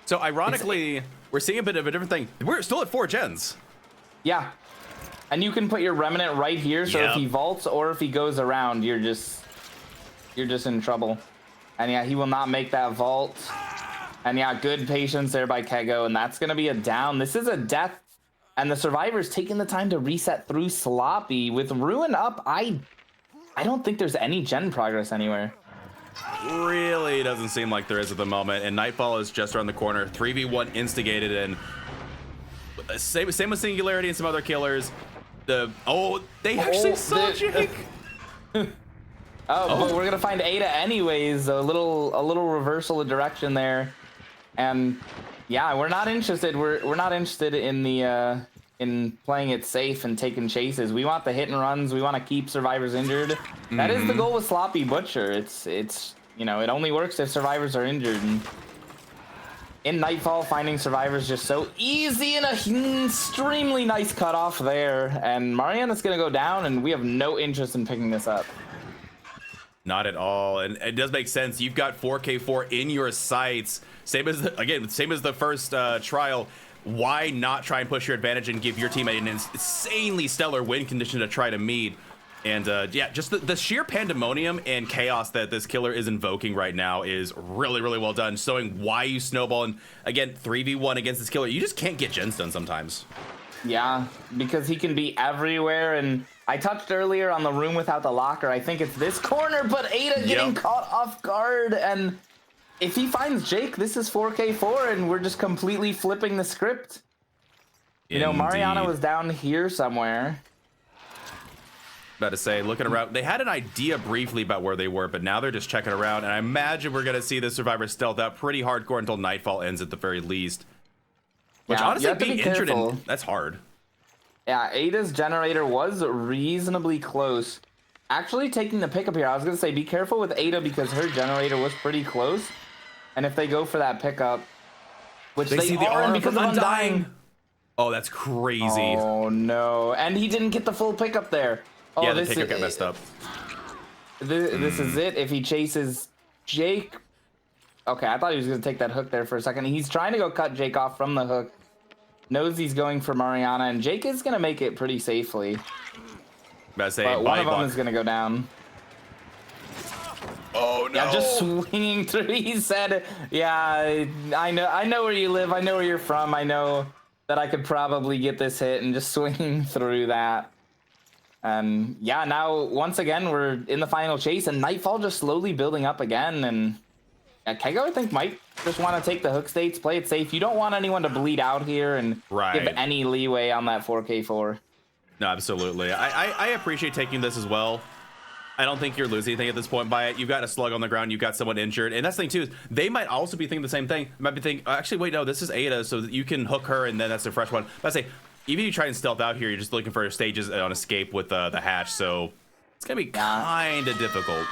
[SPEAKER 1] So ironically, we're seeing a bit of a different thing. We're still at 4 gens.
[SPEAKER 2] Yeah. And you can put your Remnant right here, so if he vaults or if he goes around, you're just in trouble. And yeah, he will not make that vault. And yeah, good patience there by Kego, and that's going to be a down. This is a death, and the Survivor's taking the time to reset through Sloppy. With Ruin up, I don't think there's any gen progress anywhere.
[SPEAKER 1] Really doesn't seem like there is at the moment, and Nightfall is just around the corner. 3v1 instigated, and same with Singularity and some other killers. They actually saw Jake.
[SPEAKER 2] But we're gonna find Ada anyways. A little reversal of direction there, and yeah, we're not interested. We're not interested in the in playing it safe and taking chases. We want the hit and runs. We want to keep survivors injured. That is the goal with Sloppy Butcher. It's you know, it only works if survivors are injured. And in Nightfall, finding survivors just so easy, and a extremely nice cutoff there. And Mariana's gonna go down, and we have no interest in picking this up.
[SPEAKER 1] Not at all, and it does make sense. You've got 4K4 in your sights. Same as the first trial. Why not try and push your advantage and give your team an insanely stellar win condition to try to meet? And yeah, just the sheer pandemonium and chaos that this killer is invoking right now is really, really well done, showing why you snowball. And again, 3v1 against this killer, you just can't get gens done sometimes. Yeah,
[SPEAKER 2] because he can be everywhere. And I touched earlier on the room without the locker. I think it's this corner, but Ada getting caught off guard. And if he finds Jake, this is 4K4, and we're just completely flipping the script. You know, Mariana was down here somewhere.
[SPEAKER 1] About to say, looking around, they had an idea briefly about where they were, but now they're just checking around. And I imagine we're going to see the Survivor stealth out pretty hardcore until Nightfall ends at the very least. Which honestly, being injured, that's hard.
[SPEAKER 2] Yeah, Ada's generator was reasonably close. Actually, taking the pickup here, I was going to say, be careful with Ada because her generator was pretty close. And if they go for that pickup, which they see are, because of Undying.
[SPEAKER 1] Oh, that's crazy.
[SPEAKER 2] Oh, no. And he didn't get the full pickup there. Oh,
[SPEAKER 1] yeah, the pickup got messed up.
[SPEAKER 2] This is it. If he chases Jake... Okay, I thought he was going to take that hook there for a second. He's trying to go cut Jake off from the hook. Knows he's going for Mariana, and Jake is going to make it pretty safely. But one of them is going to go down.
[SPEAKER 1] Oh, no.
[SPEAKER 2] Yeah, just swinging through. He said, yeah, I know where you live. I know where you're from. I know that I could probably get this hit, and just swinging through that. And yeah, now, once again, we're in the final chase, and Nightfall just slowly building up again. And yeah, Kego, I think, might just want to take the hook states, play it safe. You don't want anyone to bleed out here and give any leeway on that 4K4.
[SPEAKER 1] No, absolutely. I appreciate taking this as well. I don't think you're losing anything at this point by it. You've got a slug on the ground. You've got someone injured. And that's the thing, too, is they might also be thinking the same thing. They might be thinking, actually, wait, no, this is Ada, so that you can hook her, and then that's a fresh one. But I say, even if you try and stealth out here, you're just looking for stages on escape with the hatch, so it's going to be kind of difficult.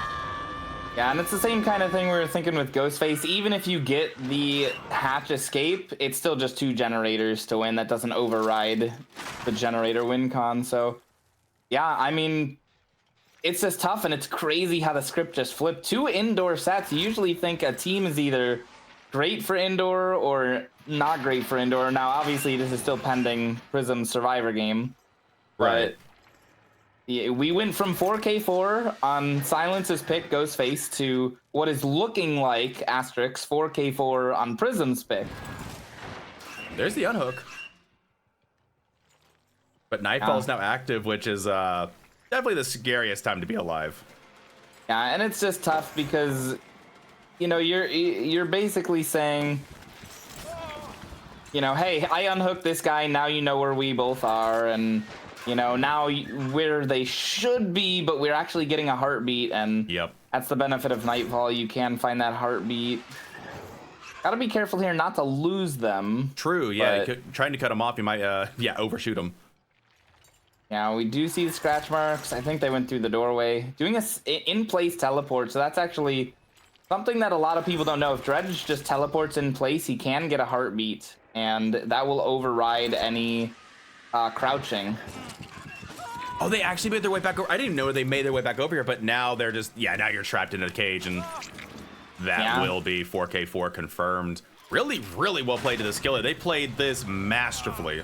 [SPEAKER 2] Yeah, and it's the same kind of thing we were thinking with Ghostface. Even if you get the hatch escape, it's still just 2 generators to win. That doesn't override the generator win con. So, yeah, I mean, it's just tough, and it's crazy how the script just flipped. 2 indoor sets. You usually think a team is either great for indoor or not great for indoor. Now, obviously, this is still pending Prism's Survivor game.
[SPEAKER 1] Right.
[SPEAKER 2] Yeah, we went from 4K4 on Silence's pick, Ghostface, to what is looking like asterisk 4K4 on Prism's pick.
[SPEAKER 1] There's the unhook. But Nightfall is now active, which is definitely the scariest time to be alive.
[SPEAKER 2] Yeah, and it's just tough because, you know, you're basically saying, you know, hey, I unhooked this guy, now you know where we both are, and you know, now where they should be, but we're actually getting a heartbeat, and that's the benefit of Nightfall. You can find that heartbeat. Gotta be careful here not to lose them.
[SPEAKER 1] True, yeah. Trying to cut them off, you might, overshoot them.
[SPEAKER 2] Yeah, we do see the scratch marks. I think they went through the doorway. Doing a in-place teleport, so that's actually Something that a lot of people don't know, if Dredge just teleports in place, he can get a heartbeat, and that will override any crouching.
[SPEAKER 1] Oh, they actually made their way back over. I didn't even know they made their way back over here, but now they're just, yeah, now you're trapped in a cage, and that will be 4K4 confirmed. Really, really well played to this killer. They played this masterfully.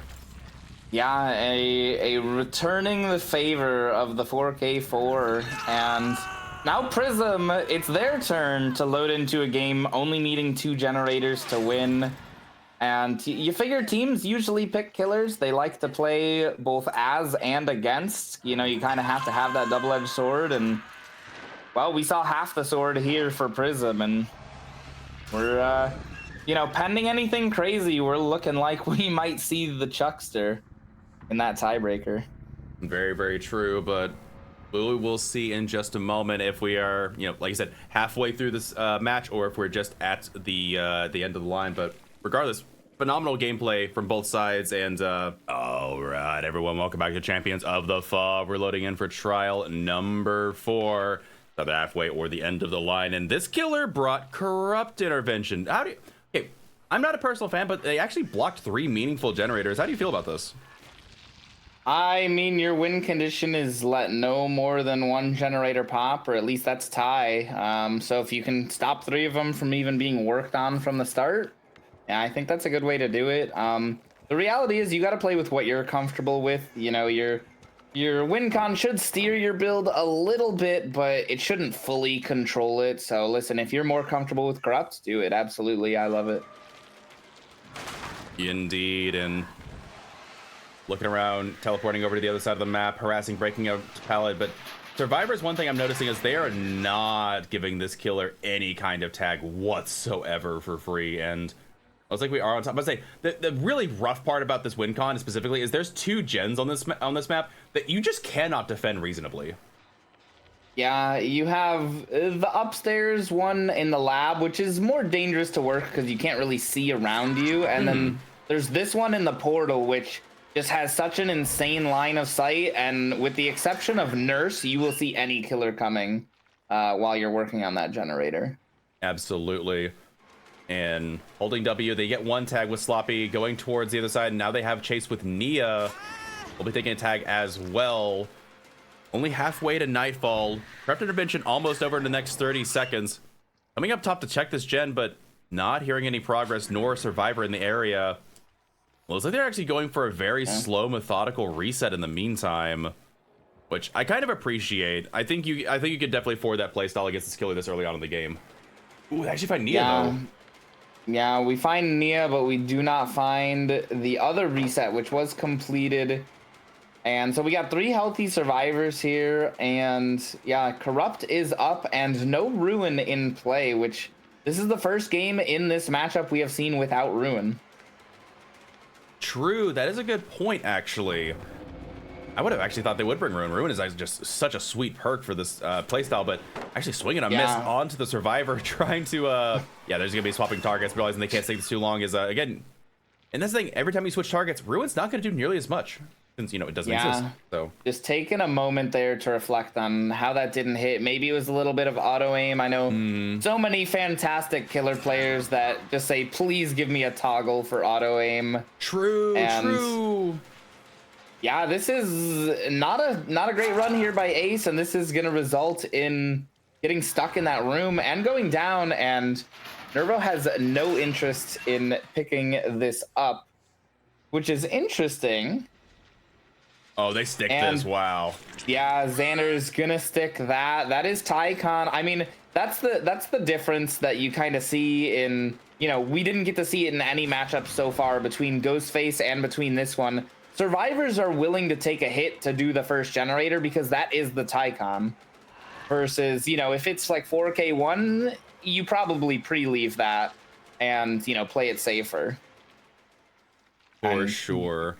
[SPEAKER 2] Yeah, a returning the favor of the 4K4, and now Prism, it's their turn to load into a game only needing 2 generators to win. And you figure teams usually pick killers. They like to play both as and against. You know, you kind of have to have that double-edged sword, and well, we saw half the sword here for Prism, and we're you know, pending anything crazy, we're looking like we might see the Chuckster in that tiebreaker.
[SPEAKER 1] Very, very true, but we will see in just a moment if we are, you know, like I said, halfway through this match, or if we're just at the end of the line. But regardless, phenomenal gameplay from both sides. And all right, everyone, welcome back to Champions of the Fall. We're loading in for trial number 4, either halfway or the end of the line. And this killer brought corrupt intervention. How do you? Okay, I'm not a personal fan, but they actually blocked 3 meaningful generators. How do you feel about this?
[SPEAKER 2] I mean, your win condition is let no more than 1 generator pop, or at least that's tie. So if you can stop 3 of them from even being worked on from the start, yeah, I think that's a good way to do it. The reality is you got to play with what you're comfortable with. You know, your win con should steer your build a little bit, but it shouldn't fully control it. So listen, if you're more comfortable with corrupt, do it. Absolutely, I love it.
[SPEAKER 1] Indeed, and looking around, teleporting over to the other side of the map, harassing, breaking out pallet. But Survivors, one thing I'm noticing is they are not giving this killer any kind of tag whatsoever for free. And I was like, we are on top. I say the really rough part about this win con specifically is there's 2 gens on this map that you just cannot defend reasonably.
[SPEAKER 2] Yeah, you have the upstairs one in the lab, which is more dangerous to work because you can't really see around you. And then there's this one in the portal, which just has such an insane line of sight. And with the exception of Nurse, you will see any killer coming while you're working on that generator.
[SPEAKER 1] Absolutely. And holding W, they get 1 tag with Sloppy going towards the other side. And now they have Chase with Nia. We'll be taking a tag as well. Only halfway to nightfall. Corrupt intervention almost over in the next 30 seconds. Coming up top to check this gen, but not hearing any progress nor survivor in the area. Well, looks like they're actually going for a very slow, methodical reset in the meantime, which I kind of appreciate. I think you could definitely afford that playstyle against this killer this early on in the game. Ooh, they actually find Nia though.
[SPEAKER 2] Yeah, we find Nia, but we do not find the other reset, which was completed. And so we got 3 healthy survivors here, and yeah, Corrupt is up and no Ruin in play, which this is the first game in this matchup we have seen without Ruin.
[SPEAKER 1] True, that is a good point, actually. I would have actually thought they would bring Ruin. Ruin is just such a sweet perk for this playstyle, but actually swinging a miss onto the survivor, trying to, yeah, there's going to be swapping targets, realizing they can't stay this too long is, again, and that's the thing, every time you switch targets, Ruin's not going to do nearly as much. Since, you know, it doesn't exist. So
[SPEAKER 2] just taking a moment there to reflect on how that didn't hit. Maybe it was a little bit of auto aim. I know so many fantastic killer players that just say, please give me a toggle for auto aim.
[SPEAKER 1] True.
[SPEAKER 2] Yeah, this is not a great run here by Ace, and this is going to result in getting stuck in that room and going down, and Nervo has no interest in picking this up, which is interesting.
[SPEAKER 1] Oh, they stick this. Wow.
[SPEAKER 2] Yeah, Xander's gonna stick that. That is Tycon. I mean, that's the difference that you kind of see in, you know, we didn't get to see it in any matchup so far between Ghostface and between this one. Survivors are willing to take a hit to do the first generator because that is the Tycon. Versus, you know, if it's like 4K1, you probably pre-leave that and, you know, play it safer.
[SPEAKER 1] For sure.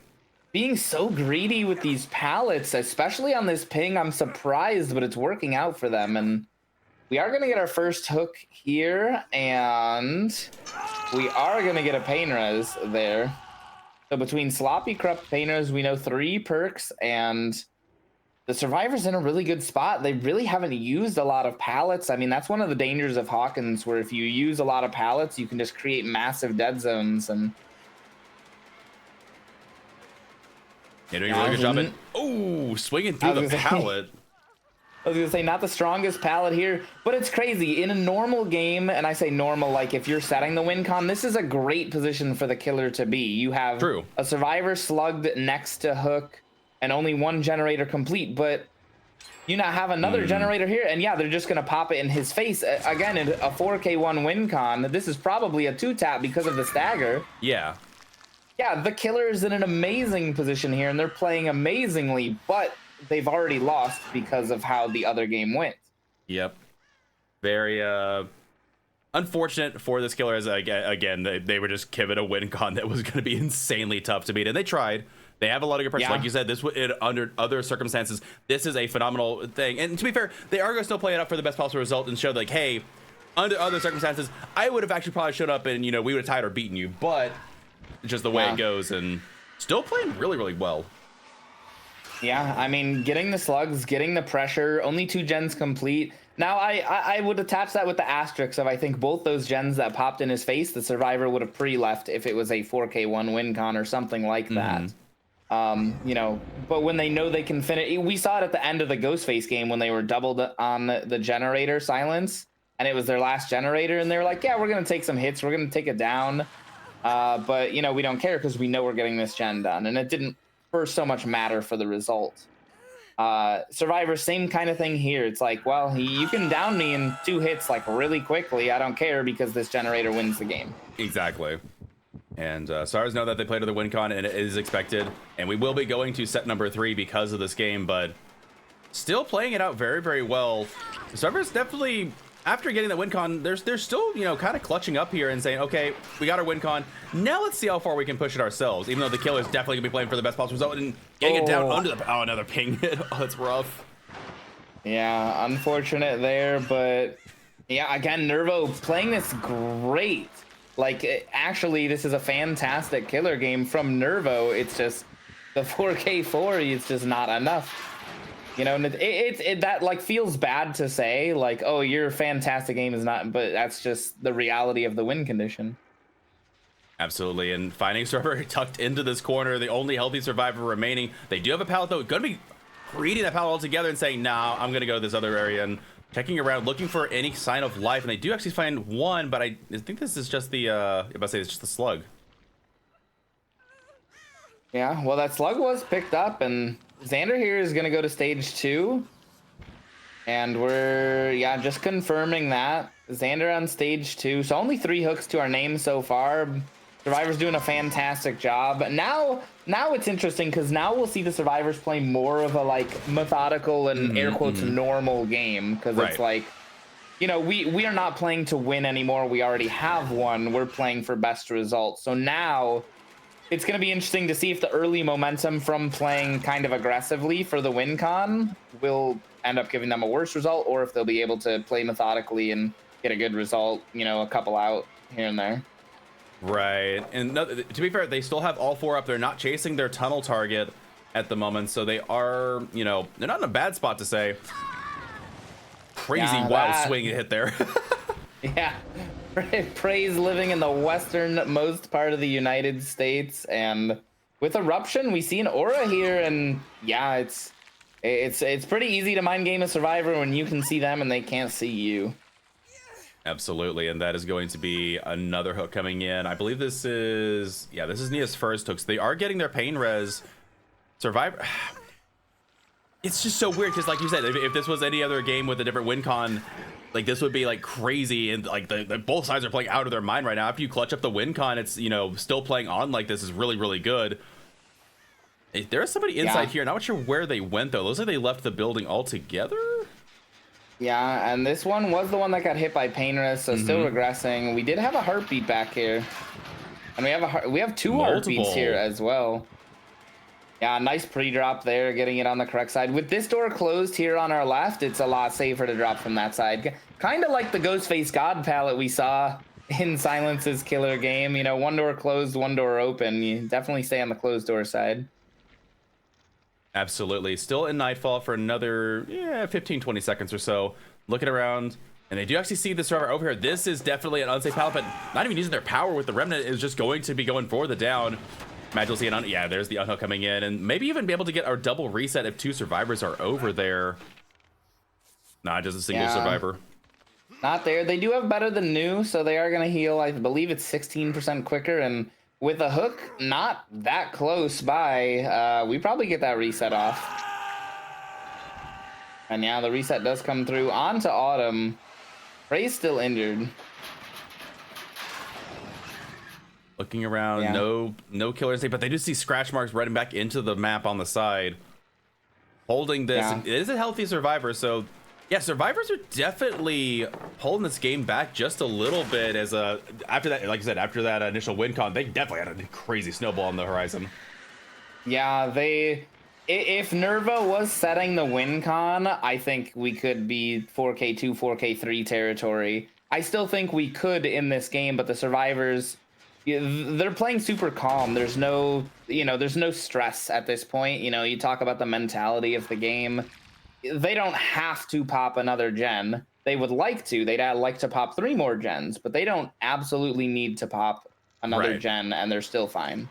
[SPEAKER 2] Being so greedy with these pallets, especially on this ping, I'm surprised, but it's working out for them. And we are going to get our first hook here, and we are going to get a pain res there. So between Sloppy, Corrupt, Pain res, we know 3 perks, and the Survivor's in a really good spot. They really haven't used a lot of pallets. I mean, that's one of the dangers of Hawkins, where if you use a lot of pallets, you can just create massive dead zones. And
[SPEAKER 1] you're doing a really good job at, oh, swinging through the pallet.
[SPEAKER 2] I was gonna say, not the strongest pallet here, but it's crazy. In a normal game, and I say normal, like if you're setting the win con, this is a great position for the killer to be. You have a Survivor slugged next to Hook and only one generator complete, but you now have another generator here, and yeah, they're just gonna pop it in his face. Again, in a 4K1 win con, this is probably a 2-tap because of the stagger.
[SPEAKER 1] Yeah.
[SPEAKER 2] Yeah, the killer is in an amazing position here, and they're playing amazingly, but they've already lost because of how the other game went.
[SPEAKER 1] Yep. Very unfortunate for this killer, as again they were just given a win con that was going to be insanely tough to beat, and they tried. They have a lot of good pressure. Like you said, this under other circumstances, this is a phenomenal thing. And to be fair, they are going to still play it up for the best possible result and show like, hey, under other circumstances, I would have actually probably showed up and, you know, we would have tied or beaten you, but it's just the way it goes, and still playing really, really well.
[SPEAKER 2] Yeah, I mean, getting the slugs, getting the pressure, only 2 gens complete. Now, I would attach that with the asterisks of, I think, both those gens that popped in his face, the Survivor would have pre-left if it was a 4K1 win con or something like that. You know, but when they know they can finish, we saw it at the end of the Ghostface game when they were doubled on the generator silence, and it was their last generator, and they were like, yeah, we're going to take some hits, we're going to take it down, but, you know, we don't care because we know we're getting this gen done, and it didn't for so much matter for the result. Survivor, same kind of thing here. It's like, well, you can down me in 2 hits like really quickly. I don't care because this generator wins the game.
[SPEAKER 1] Exactly. And Stars know that they played to the win con, and it is expected. And we will be going to set number 3 because of this game, but still playing it out very, very well. Stars definitely, after getting the win con, they're still, you know, kind of clutching up here and saying, okay, we got our win con. Now let's see how far we can push it ourselves, even though the killer's definitely gonna be playing for the best possible result and getting it down under the, oh, another ping hit. Oh, that's rough.
[SPEAKER 2] Yeah, unfortunate there, but yeah, again, Nervo playing this great. Like, actually, this is a fantastic killer game from Nervo. It's just the 4K4, it's just not enough. You know, and that like feels bad to say, like, oh, your fantastic game is not, but that's just the reality of the win condition.
[SPEAKER 1] Absolutely, and finding Survivor tucked into this corner, the only healthy Survivor remaining. They do have a pallet, though. Going to be reading that pallet altogether and saying, nah, I'm going to go to this other area, and checking around, looking for any sign of life. And they do actually find one, but I think this is just the, if I say it's just the slug.
[SPEAKER 2] Yeah, well, that slug was picked up, and Xander here is going to go to stage 2. And we're, yeah, just confirming that. Xander on stage 2. So only 3 hooks to our name so far. Survivor's doing a fantastic job. But now it's interesting because now we'll see the Survivors play more of a, like, methodical and air quotes normal game. Because it's like, you know, we are not playing to win anymore. We already have one. We're playing for best results. So now it's going to be interesting to see if the early momentum from playing kind of aggressively for the win con will end up giving them a worse result, or if they'll be able to play methodically and get a good result, you know, a couple out here and there.
[SPEAKER 1] Right. And no, to be fair, they still have all 4 up. They're not chasing their tunnel target at the moment, so they are, you know, they're not in a bad spot to say. Crazy wild swing hit there.
[SPEAKER 2] Yeah. Praise living in the westernmost part of the United States, and with Eruption, we see an aura here, and yeah, it's pretty easy to mind game a Survivor when you can see them and they can't see you.
[SPEAKER 1] Absolutely, and that is going to be another hook coming in. I believe this is, yeah, this is Nia's first hook. So they are getting their pain res. Survivor. It's just so weird because, like you said, if this was any other game with a different win con, like this would be like crazy, and like the both sides are playing out of their mind right now. After you clutch up the win con, it's, you know, still playing on like this is really, really good. There is somebody inside here. Not sure where they went though. Looks like they left the building altogether.
[SPEAKER 2] Yeah, and this one was the one that got hit by pain res, so still regressing. We did have a heartbeat back here, and we have 2 heartbeats here as well. Yeah, nice pre-drop there, getting it on the correct side. With this door closed here on our left, it's a lot safer to drop from that side. Kind of like the Ghostface God palette we saw in Silence's killer game. You know, 1 door closed, 1 door open. You definitely stay on the closed door side.
[SPEAKER 1] Absolutely. Still in Nightfall for another 15, 20 seconds or so. Looking around, and they do actually see the server over here. This is definitely an unsafe pallet, but not even using their power with the Remnant is just going to be going for the down. Imagine seeing yeah, there's the unhook coming in, and maybe even be able to get our double reset if 2 survivors are over there. Nah, just a single survivor.
[SPEAKER 2] Not there. They do have better than new, so they are going to heal. I believe it's 16% quicker, and with a hook not that close by, we probably get that reset off. And yeah, the reset does come through. On to Autumn. Ray's still injured.
[SPEAKER 1] Looking around, no killer instinct, but they do see scratch marks running back into the map on the side. Holding this, and it is a healthy survivor, so yeah, survivors are definitely holding this game back just a little bit. As after that, like I said, after that initial win con, they definitely had a crazy snowball on the horizon.
[SPEAKER 2] Yeah, if Nerva was setting the win con, I think we could be 4K2, 4K3 territory. I still think we could in this game, but the survivors, they're playing super calm. There's no, there's no stress at this point. You talk about the mentality of the game. They don't have to pop another gen. They would like to. They'd like to pop 3 more gens, but they don't absolutely need to pop another gen, and they're still fine.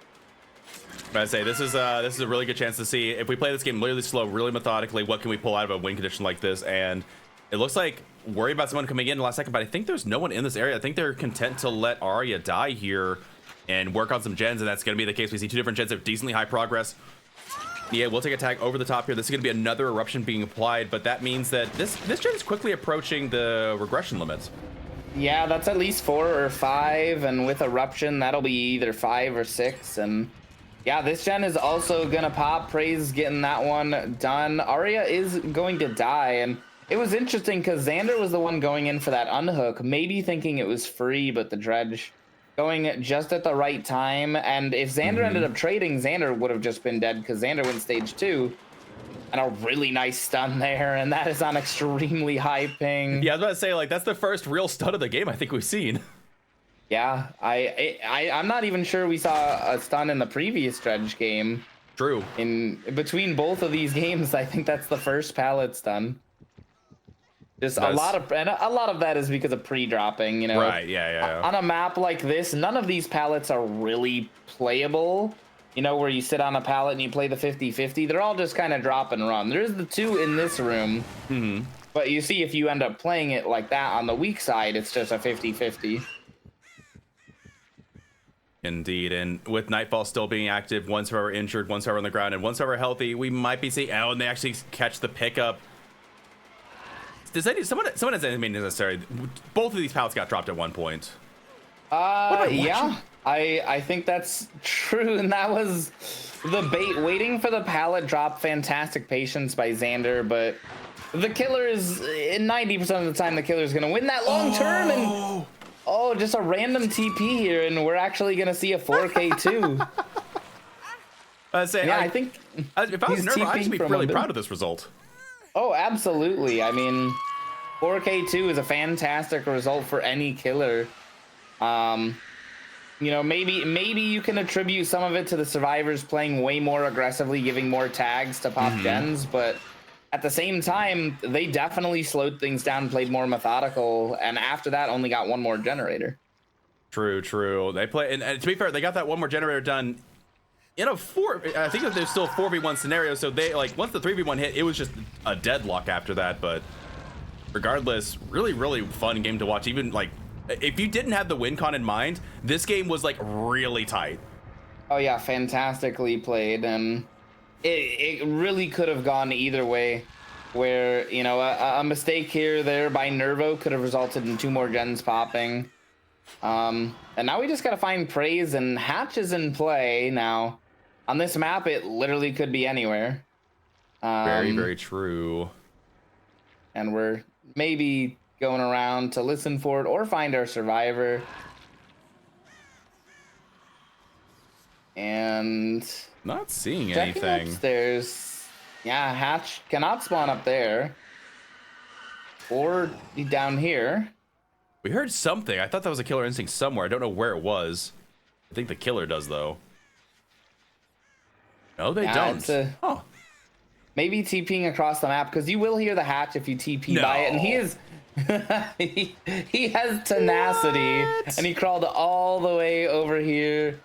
[SPEAKER 1] But I'd say this is a really good chance to see if we play this game really slow, really methodically, what can we pull out of a win condition like this. And it looks like worried about someone coming in the last second, but I think there's no one in this area. I think they're content to let Arya die here and work on some gens, and that's going to be the case. We see 2 different gens of decently high progress. Yeah, we'll take a tag over the top here. This is going to be another eruption being applied, but that means that this gen is quickly approaching the regression limits.
[SPEAKER 2] Yeah, that's at least 4 or 5, and with eruption, that'll be either 5 or 6. And yeah, this gen is also gonna pop. Praise getting that one done. Arya is going to die, and it was interesting because Xander was the one going in for that unhook, maybe thinking it was free, but the Dredge going just at the right time. And if Xander ended up trading, Xander would have just been dead because Xander went stage 2. And a really nice stun there, and that is on extremely high ping.
[SPEAKER 1] Yeah, I was about to say, like, that's the first real stun of the game I think we've seen.
[SPEAKER 2] Yeah, I'm not even sure we saw a stun in the previous Dredge game.
[SPEAKER 1] True.
[SPEAKER 2] In between both of these games, I think that's the first pallet stun. Just a lot of that is because of pre-dropping,
[SPEAKER 1] Right, yeah.
[SPEAKER 2] On a map like this, none of these pallets are really playable. Where you sit on a pallet and you play the 50-50. They're all just kind of drop and run. There's the 2 in this room. But you see, if you end up playing it like that on the weak side, it's just a 50-50.
[SPEAKER 1] Indeed, and with Nightfall still being active, 1 survivor injured, 1 survivor on the ground, and 1 survivor healthy, we might be seeing, and they actually catch the pickup. Does someone has anything necessary? Both of these pallets got dropped at one point.
[SPEAKER 2] Yeah, I think that's true, and that was the bait. Waiting for the pallet drop, fantastic patience by Xander, but the killer is, 90% of the time, the killer is going to win that long term, and just a random TP here, and we're actually going to see a 4K2.
[SPEAKER 1] I think if I was Nerva, I'd just be really proud of this result.
[SPEAKER 2] Oh, absolutely. I mean, 4K2 is a fantastic result for any killer. Maybe you can attribute some of it to the survivors playing way more aggressively, giving more tags to pop gens, but at the same time, they definitely slowed things down, played more methodical, and after that only got 1 more generator.
[SPEAKER 1] True. They play, and to be fair, they got that 1 more generator done in a 4. I think that there's still 4v1 scenario, so they, like, once the 3v1 hit, it was just a deadlock after that. But regardless, really fun game to watch. Even like, if you didn't have the win con in mind, this game was like really tight.
[SPEAKER 2] Oh yeah, fantastically played, and it really could have gone either way, where a mistake here or there by Nervo could have resulted in 2 more gens popping. And now we just gotta find Praise, and Hatch is in play now. On this map, it literally could be anywhere.
[SPEAKER 1] Very true.
[SPEAKER 2] And we're maybe going around to listen for it or find our survivor. And
[SPEAKER 1] not seeing
[SPEAKER 2] checking
[SPEAKER 1] anything
[SPEAKER 2] upstairs. Yeah, Hatch cannot spawn up there or down here.
[SPEAKER 1] We heard something. I thought that was a killer instinct somewhere. I don't know where it was. I think the killer does, though. No, they don't.
[SPEAKER 2] Oh. maybe TPing across the map, because you will hear the hatch if you TP by it, and he is he has tenacity.
[SPEAKER 1] What?
[SPEAKER 2] And he crawled all the way over here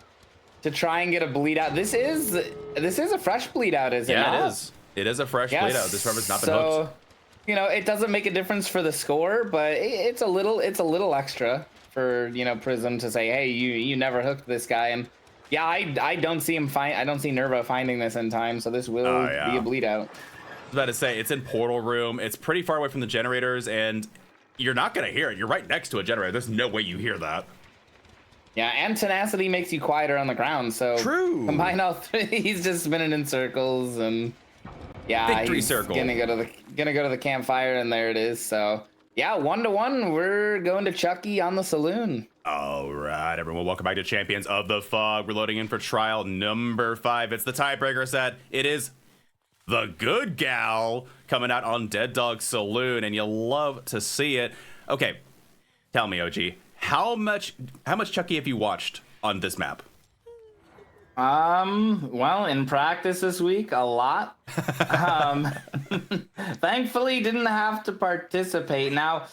[SPEAKER 2] to try and get a bleed out. This is a fresh bleed out, is it not?
[SPEAKER 1] Yeah, it is. It is a fresh bleed out. This server's not been hooked.
[SPEAKER 2] You know, it doesn't make a difference for the score, but it's a little extra for, you know, Prism to say, hey, you never hooked this guy. And yeah, I don't see Nervo finding this in time, so this will be a bleed out.
[SPEAKER 1] I was about to say, it's in portal room. It's pretty far away from the generators, and you're not gonna hear it. You're right next to a generator. There's no way you hear that.
[SPEAKER 2] Yeah, and tenacity makes you quieter on the ground. So
[SPEAKER 1] true.
[SPEAKER 2] Combine all three. He's just spinning in circles, and yeah,
[SPEAKER 1] Victory
[SPEAKER 2] he's
[SPEAKER 1] circle.
[SPEAKER 2] gonna go to the campfire, and there it is. So yeah, 1-1. We're going to Chucky on the saloon.
[SPEAKER 1] All right, everyone, welcome back to Champions of the Fog. We're loading in for trial number 5. It's the tiebreaker set. It is the good gal coming out on Dead Dog Saloon, and you'll love to see it. Okay, tell me, OG, how much Chucky have you watched on this map?
[SPEAKER 2] Well, in practice this week, a lot. Thankfully, didn't have to participate. Now,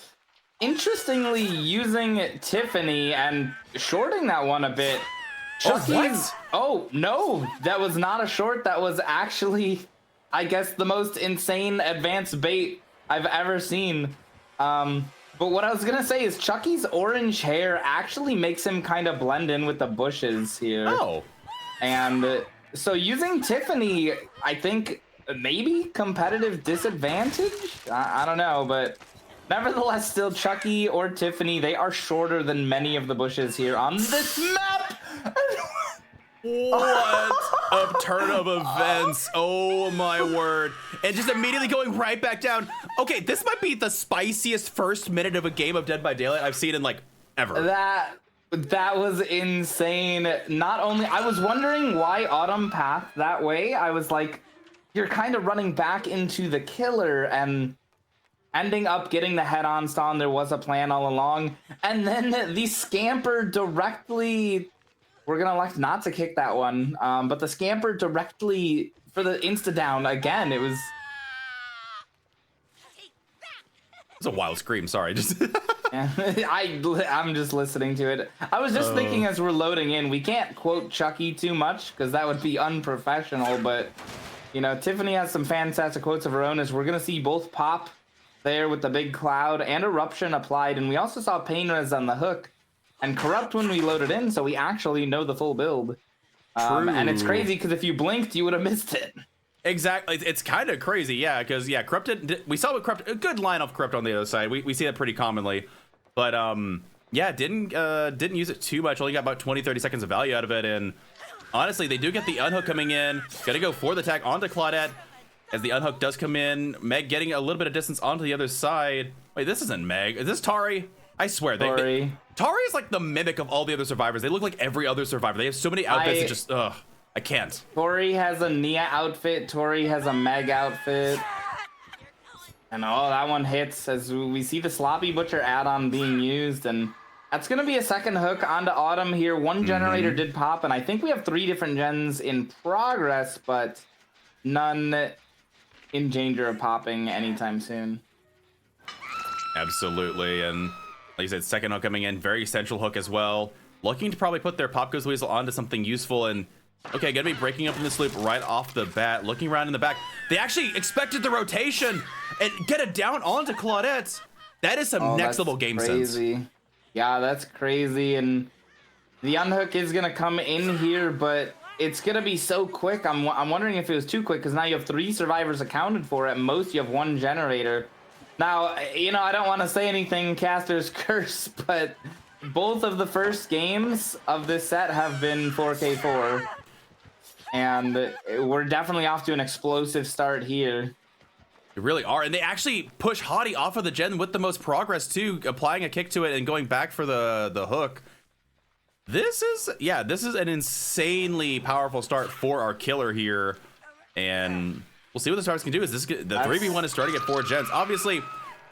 [SPEAKER 2] interestingly, using Tiffany and shorting that one a bit. Chucky's. Oh, no, that was not a short. That was actually, I guess, the most insane advanced bait I've ever seen. But what I was gonna say is Chucky's orange hair actually makes him kind of blend in with the bushes here.
[SPEAKER 1] Oh.
[SPEAKER 2] And so using Tiffany, I think maybe competitive disadvantage? I don't know, but nevertheless, still Chucky or Tiffany, they are shorter than many of the bushes here on this map.
[SPEAKER 1] What a turn of events. Oh my word. And just immediately going right back down. Okay, this might be the spiciest first minute of a game of Dead by Daylight I've seen in like ever.
[SPEAKER 2] That was insane. Not only, I was wondering why Autumn pathed that way. I was like, you're kind of running back into the killer and ending up getting the head-on stun. There was a plan all along. And then the scamper directly, we're going to elect not to kick that one. But the scamper directly for the insta-down again. It was
[SPEAKER 1] a wild scream, sorry. Just
[SPEAKER 2] I'm just listening to it. I was just thinking as we're loading in, we can't quote Chucky too much because that would be unprofessional, but you know, Tiffany has some fantastic quotes of her own as we're gonna see both pop there with the big cloud and eruption applied, and we also saw pain res on the hook and corrupt when we loaded in, so we actually know the full build. And it's crazy because if you blinked, you would have missed it.
[SPEAKER 1] Exactly, it's kind of crazy, yeah, because yeah, Corrupted, we saw with Corrupted, a good line of Corrupt on the other side. We see that pretty commonly, but yeah, didn't use it too much. Only got about 20-30 seconds of value out of it, and honestly, they do get the unhook coming in. Gonna go for the tag onto Claudette as the unhook does come in. Meg getting a little bit of distance onto the other side. Wait, this isn't Meg. Is this Tari? I swear, Tari is like the mimic of all the other survivors. They look like every other survivor. They have so many outfits. It just I can't.
[SPEAKER 2] Tori has a Nia outfit. Tori has a Meg outfit. And oh, that one hits as we see the Sloppy Butcher add-on being used. And that's going to be a second hook onto Autumn here. One generator did pop. And I think we have 3 different gens in progress, but none in danger of popping anytime soon.
[SPEAKER 1] Absolutely. And like you said, second hook coming in. Very central hook as well. Looking to probably put their Pop Goes Weasel onto something useful. And okay, gonna be breaking up in this loop right off the bat. Looking around in the back. They actually expected the rotation and get it down onto Claudette. That is some next level game sense.
[SPEAKER 2] Yeah, that's crazy. And the unhook is gonna come in here, but it's gonna be so quick. I'm wondering if it was too quick because now you have 3 survivors accounted for. At most, you have 1 generator. Now, you know, I don't want to say anything Caster's curse, but both of the first games of this set have been 4K4. And we're definitely off to an explosive start here.
[SPEAKER 1] You really are. And they actually push Hottie off of the gen with the most progress too, applying a kick to it and going back for the hook. This is an insanely powerful start for our killer here. And we'll see what the stars can do. The 3v1 is starting at 4 gens. Obviously,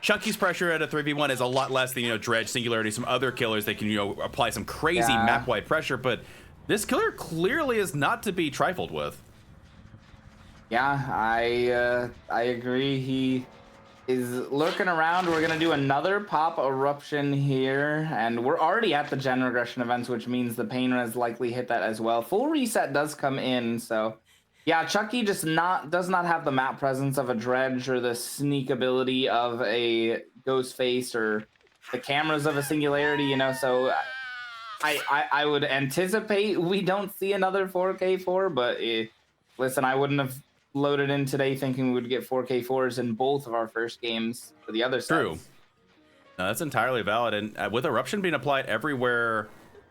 [SPEAKER 1] Chucky's pressure at a 3v1 is a lot less than, you know, Dredge, Singularity, some other killers that can, you know, apply some crazy map-wide pressure, but this killer clearly is not to be trifled with.
[SPEAKER 2] Yeah, I agree. He is lurking around. We're gonna do another pop eruption here, and we're already at the gen regression events, which means the pain res likely hit that as well. Full reset does come in, so yeah, Chucky just does not have the map presence of a Dredge or the sneak ability of a Ghostface or the cameras of a Singularity, you know. So I would anticipate we don't see another 4K4, but listen, I wouldn't have loaded in today thinking we would get 4K4s in both of our first games for the other
[SPEAKER 1] True.
[SPEAKER 2] sets.
[SPEAKER 1] No, that's entirely valid. And with Eruption being applied everywhere,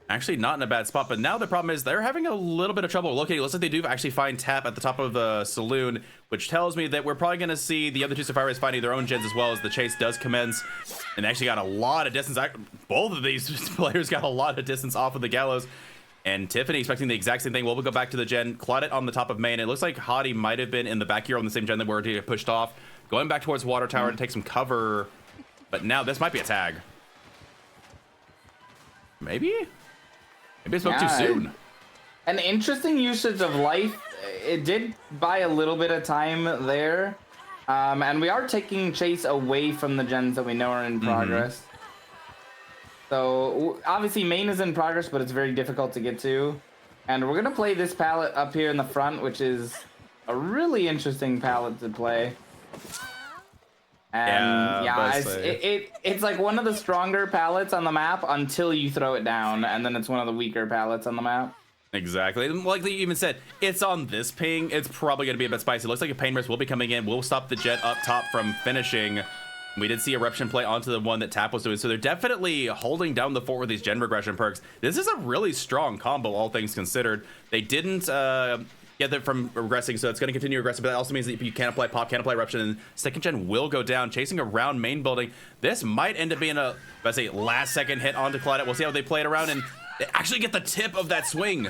[SPEAKER 1] actually not in a bad spot. But now the problem is they're having a little bit of trouble locating. It looks like they do actually find Tap at the top of the saloon, which tells me that we're probably going to see the other two survivors finding their own gens as well as the chase does commence. And they actually got a lot of distance. Both of these players got a lot of distance off of the gallows. And Tiffany expecting the exact same thing. We'll go back to the gen. Claudette on the top of main. It looks like Hottie might have been in the back here on the same gen that we're going to get pushed off. Going back towards Water Tower to take some cover. But now this might be a tag. Maybe? Maybe I spoke too soon.
[SPEAKER 2] An interesting usage of life. It did buy a little bit of time there. And we are taking chase away from the gens that we know are in progress. So obviously main is in progress, but it's very difficult to get to. And we're gonna play this palette up here in the front, which is a really interesting palette to play. And yeah, it's like one of the stronger palettes on the map until you throw it down, and then it's one of the weaker palettes on the map.
[SPEAKER 1] Exactly. Like you even said, it's on this ping. It's probably going to be a bit spicy. It looks like a pain burst will be coming in. We'll stop the jet up top from finishing. We did see Eruption play onto the one that Tap was doing, so they're definitely holding down the fort with these gen regression perks. This is a really strong combo, all things considered. They didn't get that from regressing, so it's going to continue regressing, but that also means that if you can't apply Pop, can't apply Eruption, and second gen will go down, chasing around main building. This might end up being a, let's say, last second hit onto Claudette. We'll see how they play it around, and they actually get the tip of that swing.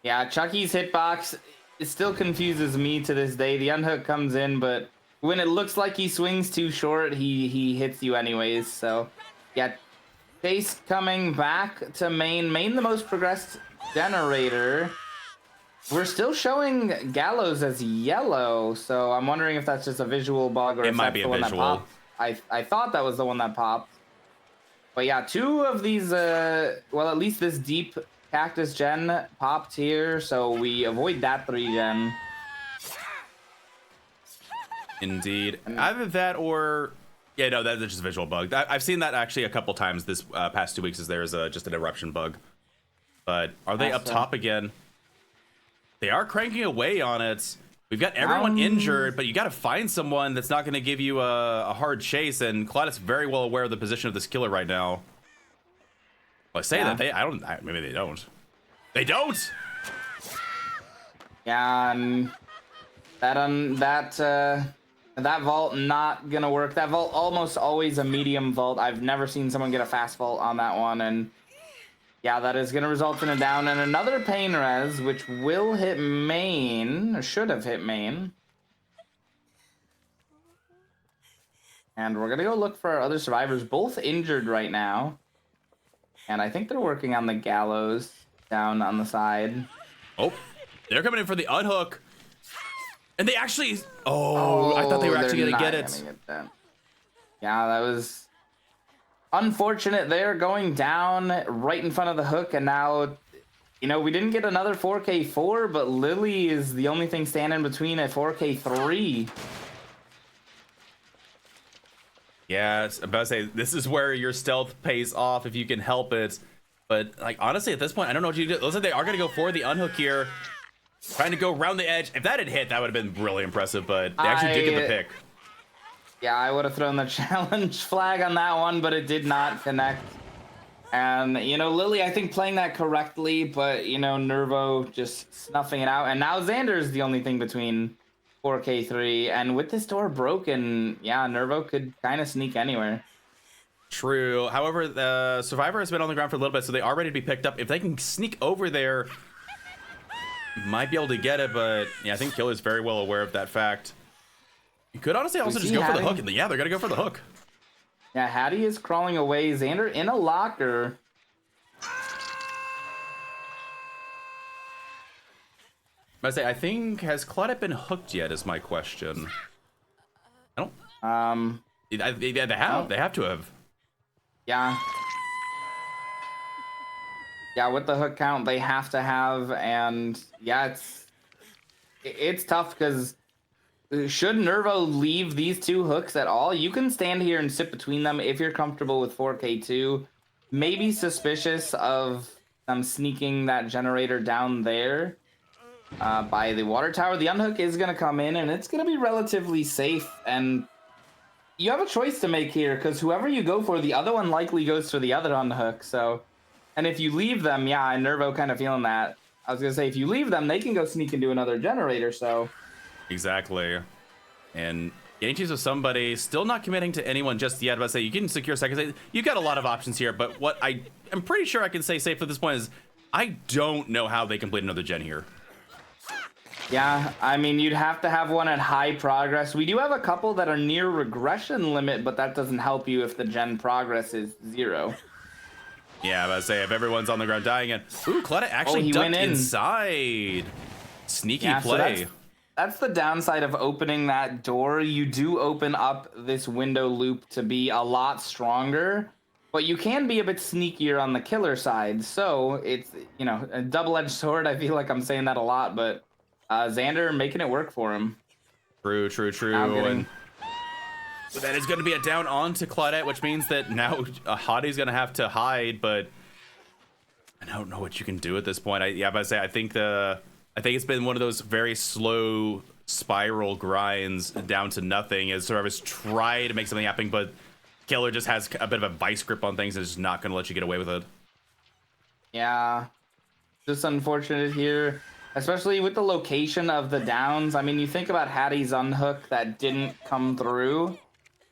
[SPEAKER 2] Yeah, Chucky's hitbox, it still confuses me to this day. The unhook comes in, but when it looks like he swings too short, he hits you anyways. So, yeah, Chase coming back to main. Main the most progressed generator. We're still showing Gallows as yellow, so I'm wondering if that's just a visual bug or
[SPEAKER 1] it
[SPEAKER 2] if
[SPEAKER 1] might
[SPEAKER 2] that's
[SPEAKER 1] be
[SPEAKER 2] the
[SPEAKER 1] a
[SPEAKER 2] one
[SPEAKER 1] visual.
[SPEAKER 2] that popped. I thought that was the one that popped. But yeah, two of these, well, at least this deep Cactus gen popped here, so we avoid that 3 gen.
[SPEAKER 1] Indeed. Either that or... Yeah, no, that's just a visual bug. I've seen that actually a couple times this past 2 weeks as there's just an eruption bug. But are they up top again? They are cranking away on it. We've got everyone injured, but you got to find someone that's not going to give you a hard chase, and Claudette's very well aware of the position of this killer right now. Well, I say that maybe they don't. They don't!
[SPEAKER 2] Yeah, and that vault not gonna work. That vault almost always a medium vault. I've never seen someone get a fast vault on that one, and yeah, that is gonna result in a down and another pain res, which will hit main, or should have hit main. And we're gonna go look for our other survivors, both injured right now. And I think they're working on the gallows down on the side.
[SPEAKER 1] Oh, they're coming in for the unhook. And they actually... Oh, I thought they were actually going to get it.
[SPEAKER 2] Yeah, that was unfortunate. They're going down right in front of the hook. And now, you know, we didn't get another 4K4, but Lily is the only thing standing between a 4K3.
[SPEAKER 1] Yeah, I was about to say, this is where your stealth pays off if you can help it. But, like, honestly, at this point, I don't know what you do. Looks like they are going to go for the unhook here. Trying to go around the edge. If that had hit, that would have been really impressive, but they actually did get the pick.
[SPEAKER 2] Yeah, I would have thrown the challenge flag on that one, but it did not connect. And, you know, Lily, I think playing that correctly, but, you know, Nervo just snuffing it out. And now Xander is the only thing between 4K3. And with this door broken, yeah, Nervo could kind of sneak anywhere.
[SPEAKER 1] True. However, the Survivor has been on the ground for a little bit, so they are ready to be picked up. If they can sneak over there, might be able to get it, but yeah, I think Killer's very well aware of that fact. You could honestly also just go for the hook. Yeah, they're gonna go for the hook.
[SPEAKER 2] Yeah, Hattie is crawling away. Xander in a locker.
[SPEAKER 1] I say, I think, has Claudette been hooked yet is my question. I don't... They have to have.
[SPEAKER 2] Yeah. Yeah, with the hook count, they have to have, and yeah, it's tough because should Nervo leave these two hooks at all, you can stand here and sit between them if you're comfortable with 4K2. Maybe suspicious of them sneaking that generator down there by the water tower. The unhook is going to come in, and it's going to be relatively safe, and you have a choice to make here because whoever you go for, the other one likely goes for the other unhook. So, and if you leave them, yeah, and Nervo kind of feeling that. I was gonna say if you leave them, they can go sneak into another generator. So,
[SPEAKER 1] exactly. And getting cheese with somebody, still not committing to anyone just yet. But I say you can secure seconds. You've got a lot of options here. But what I am pretty sure I can say safe at this point is I don't know how they complete another gen here.
[SPEAKER 2] Yeah, I mean, you'd have to have one at high progress. We do have a couple that are near regression limit, but that doesn't help you if the gen progress is 0.
[SPEAKER 1] Yeah, but I say if everyone's on the ground dying, and ooh, Claudette actually ducked inside. Sneaky play.
[SPEAKER 2] So that's the downside of opening that door. You do open up this window loop to be a lot stronger, but you can be a bit sneakier on the killer side. So it's, you know, a double-edged sword. I feel like I'm saying that a lot, but Xander making it work for him.
[SPEAKER 1] True. And that is going to be a down onto Claudette, which means that now Hottie's going to have to hide, but I don't know what you can do at this point. I think it's been one of those very slow spiral grinds down to nothing as Service try to make something happen, but Killer just has a bit of a vice grip on things and is not going to let you get away with it.
[SPEAKER 2] Yeah, just unfortunate here. Especially with the location of the downs. I mean, you think about Hattie's unhook that didn't come through.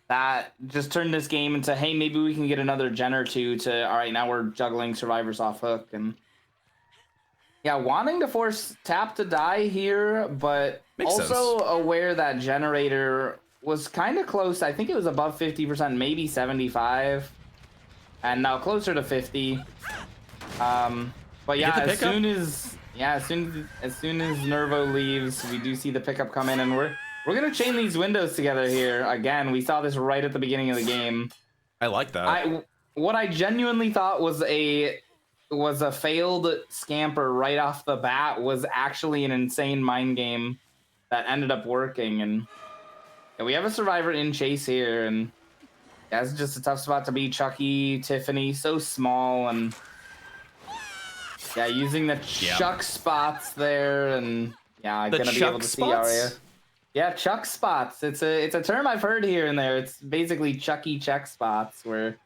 [SPEAKER 2] That just turned this game into, hey, maybe we can get another gen or two to, all right, now we're juggling survivors off hook. And yeah, wanting to force Tap to die here, but
[SPEAKER 1] makes
[SPEAKER 2] also
[SPEAKER 1] sense.
[SPEAKER 2] Aware that generator was kind of close. I think it was above 50%, maybe 75. And now closer to 50. But yeah, as soon as Nervo leaves, we do see the pickup come in, and we're gonna chain these windows together here. Again, we saw this right at the beginning of the game.
[SPEAKER 1] I like that.
[SPEAKER 2] What I genuinely thought was a failed scamper right off the bat was actually an insane mind game that ended up working. And yeah, we have a survivor in chase here, and yeah, it's just a tough spot to be. Chucky, Tiffany, so small, and yeah, using the Chuck spots there, and yeah, I'm gonna be able to see Aria. Yeah, Chuck spots. It's a term I've heard here and there. It's basically Chucky check spots, where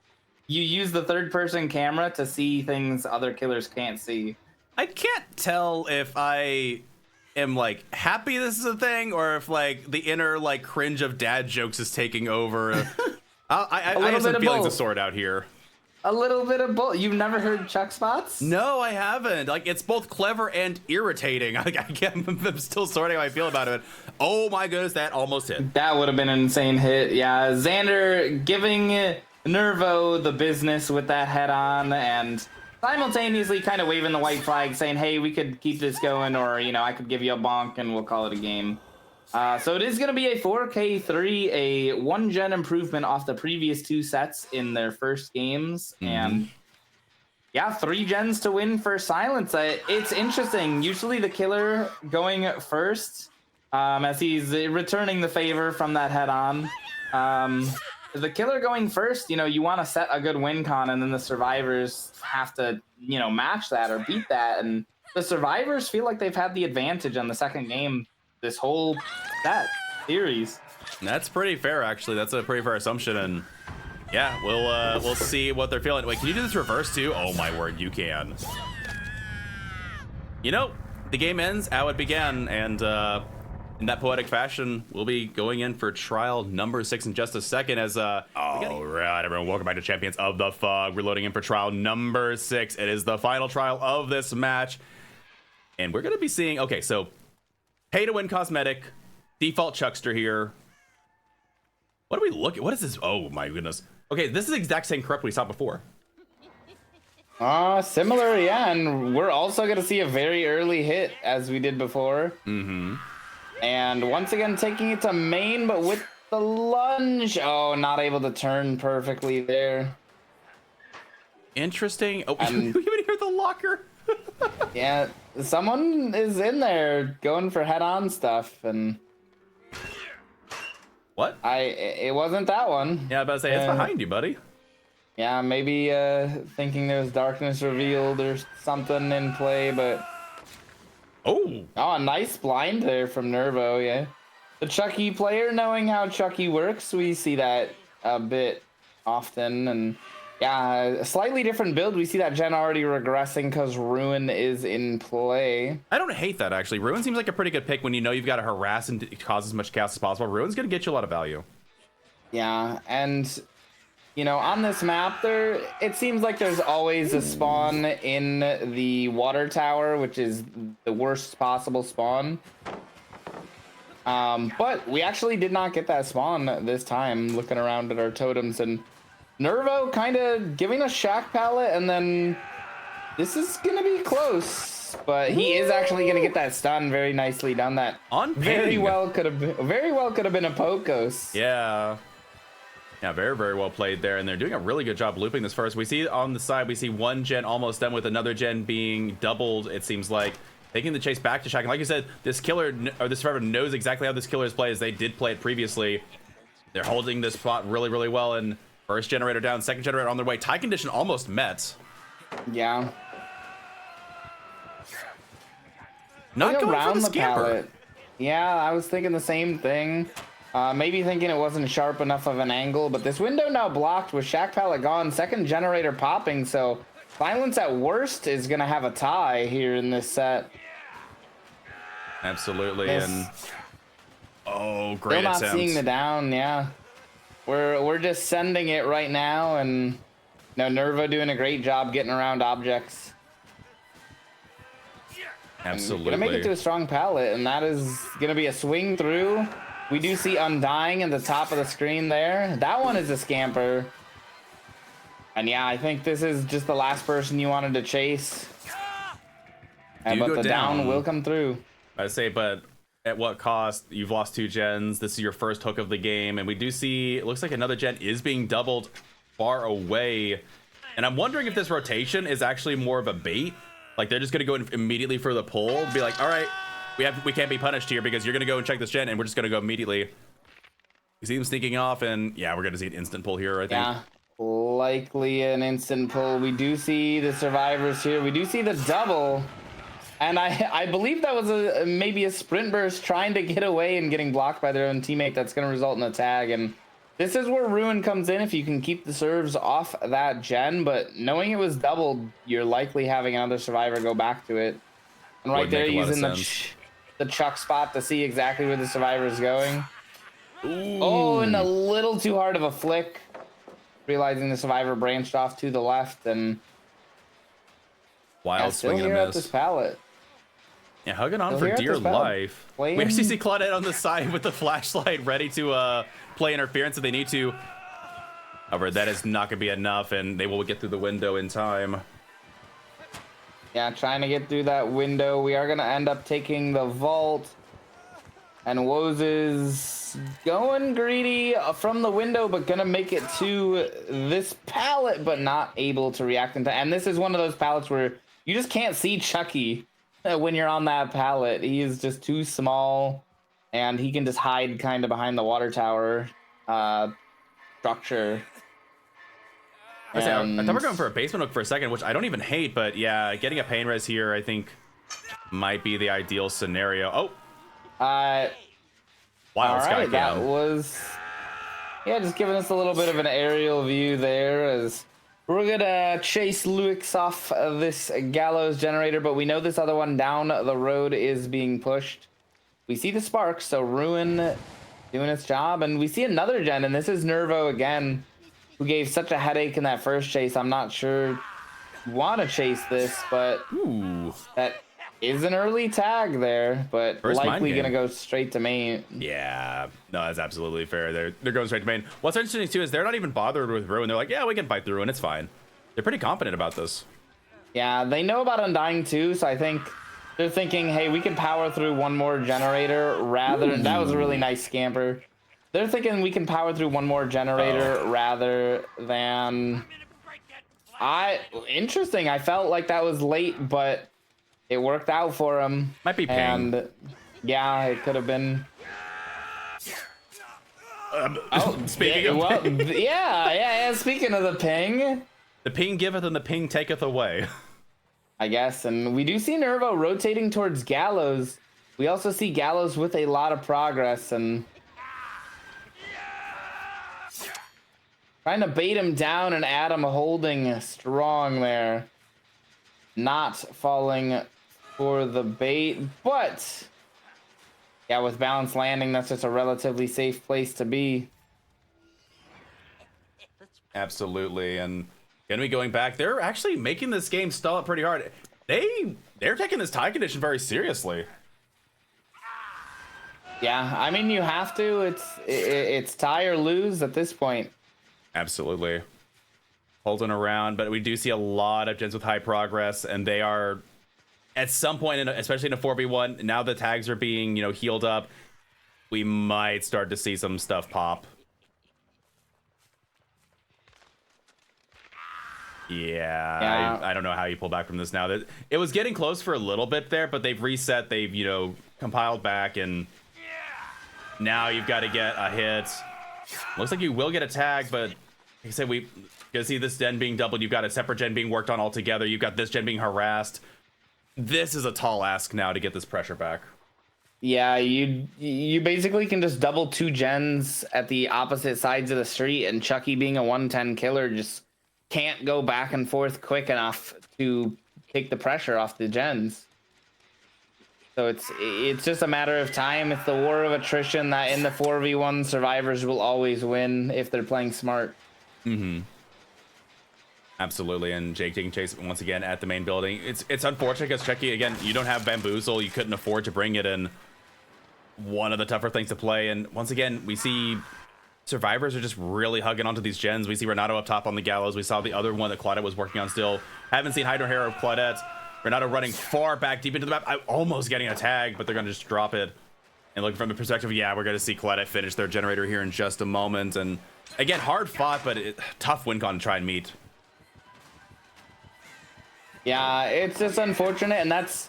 [SPEAKER 2] you use the third-person camera to see things other killers can't see.
[SPEAKER 1] I can't tell if I am like happy this is a thing or if like the inner like cringe of dad jokes is taking over. I have some feelings to sort out here.
[SPEAKER 2] A little bit of both. You've never heard Chuck spots?
[SPEAKER 1] No, I haven't. Like, it's both clever and irritating. I'm still sorting how I feel about it. Oh my goodness, that almost hit.
[SPEAKER 2] That would have been an insane hit. Yeah, Xander giving Nervo the business with that head on and simultaneously kind of waving the white flag saying, hey, we could keep this going, or, you know, I could give you a bonk and we'll call it a game. So it is going to be a 4K3, a 1-gen improvement off the previous 2 sets in their first games. Mm-hmm. And yeah, 3 gens to win for Silence. It's interesting. Usually the killer going first, as he's returning the favor from that head on. The killer going first, you know, you want to set a good win con, and then the survivors have to, you know, match that or beat that. And the survivors feel like they've had the advantage on the second game this whole series.
[SPEAKER 1] That's pretty fair, actually. That's a pretty fair assumption, and yeah, we'll see what they're feeling. Wait, can you do this reverse too? Oh my word, you can. You know, the game ends how it began, and in that poetic fashion, we'll be going in for trial number 6 in just a second. As all right, everyone, welcome back to Champions of the Fog. We're loading in for trial number 6. It is the final trial of this match, and we're gonna be seeing. Okay, so pay to win cosmetic, default Chuckster here. What do we look at? What is this? Oh my goodness. Okay, this is the exact same corrupt we saw before.
[SPEAKER 2] Similar, yeah, and we're also gonna see a very early hit as we did before.
[SPEAKER 1] Mm-hmm.
[SPEAKER 2] And once again, taking it to main, but with the lunge. Oh, not able to turn perfectly there.
[SPEAKER 1] Interesting. Oh,
[SPEAKER 2] And
[SPEAKER 1] you even hear the locker?
[SPEAKER 2] yeah, someone is in there going for head-on stuff, and
[SPEAKER 1] What?
[SPEAKER 2] it wasn't that one.
[SPEAKER 1] Yeah, I was about to say, it's behind you, buddy.
[SPEAKER 2] Yeah, maybe thinking there's darkness revealed or something in play, but
[SPEAKER 1] Oh,
[SPEAKER 2] a nice blind there from Nervo, yeah. The Chucky player knowing how Chucky works, we see that a bit often, and yeah, a slightly different build. We see that gen already regressing because Ruin is in play.
[SPEAKER 1] I don't hate that, actually. Ruin seems like a pretty good pick when you know you've got to harass and cause as much chaos as possible. Ruin's going to get you a lot of value.
[SPEAKER 2] Yeah, and you know, on this map, it seems like there's always a spawn in the water tower, which is the worst possible spawn. But we actually did not get that spawn this time, looking around at our totems, and Nervo kind of giving us Shack Pallet, and then this is going to be close, but he is actually going to get that stun. Very nicely done. That
[SPEAKER 1] On ping.
[SPEAKER 2] very well could have been a Pokos.
[SPEAKER 1] Yeah. Yeah, very, very well played there, and they're doing a really good job looping this first. We see on the side, we see one gen almost done with another gen being doubled, it seems like. Taking the chase back to Shaq. And like you said, this killer, or this survivor knows exactly how this killer's play, as they did play it previously. They're holding this spot really, really well, and first generator down, second generator on their way. Tie condition almost met.
[SPEAKER 2] Yeah.
[SPEAKER 1] Not going for the scamper.
[SPEAKER 2] Pallet. Yeah, I was thinking the same thing. Maybe thinking it wasn't sharp enough of an angle, but this window now blocked with Shack Pallet gone, second generator popping, so Silence at worst is going to have a tie here in this set.
[SPEAKER 1] Absolutely, and oh, great
[SPEAKER 2] attempt.
[SPEAKER 1] Still
[SPEAKER 2] not seeing the down, yeah. We're just sending it right now, and Nervo doing a great job getting around objects.
[SPEAKER 1] Absolutely.
[SPEAKER 2] Gonna make it to a strong pallet, and that is gonna be a swing through. We do see Undying at the top of the screen there. That one is a scamper. And yeah, I think this is just the last person you wanted to chase. But the down will come through.
[SPEAKER 1] I say, but at what cost? You've lost 2 gens. This is your first hook of the game, and we do see it looks like another gen is being doubled far away. And I'm wondering if this rotation is actually more of a bait. Like they're just gonna go in immediately for the pull, be like, all right, we can't be punished here because you're gonna go and check this gen, and we're just gonna go immediately. You see him sneaking off, and yeah, we're gonna see an instant pull here, I think.
[SPEAKER 2] Yeah, likely an instant pull. We do see the survivors here. We do see the double. And I believe that was maybe a sprint burst trying to get away and getting blocked by their own teammate. That's going to result in a tag. And this is where Ruin comes in if you can keep the serves off that gen. But knowing it was doubled, you're likely having another survivor go back to it. And right there, using the Chuck spot to see exactly where the survivor is going.
[SPEAKER 1] Ooh.
[SPEAKER 2] Oh, and a little too hard of a flick. Realizing the survivor branched off to the left. And
[SPEAKER 1] wild swing and a
[SPEAKER 2] miss.
[SPEAKER 1] miss.
[SPEAKER 2] This pallet.
[SPEAKER 1] Yeah, hugging on for dear life. We actually see Claudette on the side with the flashlight ready to play interference if they need to. However, that is not going to be enough, and they will get through the window in time.
[SPEAKER 2] Yeah, trying to get through that window. We are going to end up taking the vault. And Woz is going greedy from the window, but going to make it to this pallet, but not able to react in time. And this is one of those pallets where you just can't see Chucky when you're on that pallet. He is just too small, and he can just hide kind of behind the water tower structure.
[SPEAKER 1] I thought we were going for a basement hook for a second, which I don't even hate, but yeah, getting a pain res here I think might be the ideal scenario. Oh,
[SPEAKER 2] all right, that was just giving us a little bit of an aerial view there as we're gonna chase Luix off of this gallows generator, but we know this other one down the road is being pushed. We see the sparks, so Ruin doing its job, and we see another gen, and this is Nervo again, who gave such a headache in that first chase. I'm not sure you want to chase this, but that is an early tag there, but likely gonna go straight to main.
[SPEAKER 1] Yeah, no, that's absolutely fair. They're going straight to main. What's interesting too is they're not even bothered with Ruin. They're like, yeah, we can fight through, and it's fine. They're pretty confident about this.
[SPEAKER 2] Yeah, they know about Undying too, so I think they're thinking, hey, we can power through one more generator rather. And that was a really nice scamper. They're thinking we can power through one more generator rather than. Interesting. I felt like that was late, but it worked out for him.
[SPEAKER 1] Might be ping.
[SPEAKER 2] And yeah, it could have been.
[SPEAKER 1] Speaking of
[SPEAKER 2] well,
[SPEAKER 1] ping.
[SPEAKER 2] yeah. Speaking of the ping.
[SPEAKER 1] The ping giveth and the ping taketh away.
[SPEAKER 2] I guess. And we do see Nervo rotating towards Gallows. We also see Gallows with a lot of progress and trying to bait him down, and Adam holding strong there. Not falling for the bait, but yeah, with balanced landing, that's just a relatively safe place to be.
[SPEAKER 1] Absolutely, and gonna be going back. They're actually making this game stall up pretty hard. They're taking this tie condition very seriously.
[SPEAKER 2] Yeah, I mean, you have to. It's tie or lose at this point.
[SPEAKER 1] Absolutely. Holding around, but we do see a lot of gens with high progress, and they are at some point, especially in a 4v1, now the tags are being, healed up. We might start to see some stuff pop. Yeah. I don't know how you pull back from this now. It was getting close for a little bit there, but they've reset, they've, compiled back, and now you've got to get a hit. Looks like you will get a tag, but like I said, we can see this gen being doubled. You've got a separate gen being worked on altogether. You've got this gen being harassed. This is a tall ask now to get this pressure back.
[SPEAKER 2] Yeah, you basically can just double two gens at the opposite sides of the street, and Chucky, being a 110 killer, just can't go back and forth quick enough to take the pressure off the gens. So it's just a matter of time. It's the war of attrition that in the 4v1 survivors will always win if they're playing smart.
[SPEAKER 1] Mm-hmm. Absolutely, and Jake taking chase once again at the main building. It's unfortunate because Chucky, again, you don't have Bamboozle. You couldn't afford to bring it in. One of the tougher things to play, and once again, we see survivors are just really hugging onto these gens. We see Renato up top on the Gallows. We saw the other one that Claudette was working on still. Haven't seen Hydro Hair of Claudette. Renato running far back deep into the map. I'm almost getting a tag, but they're going to just drop it. And looking from the perspective, yeah, we're going to see Claudette finish their generator here in just a moment. And again, hard fought, but tough win con to try and meet.
[SPEAKER 2] Yeah, it's just unfortunate, and that's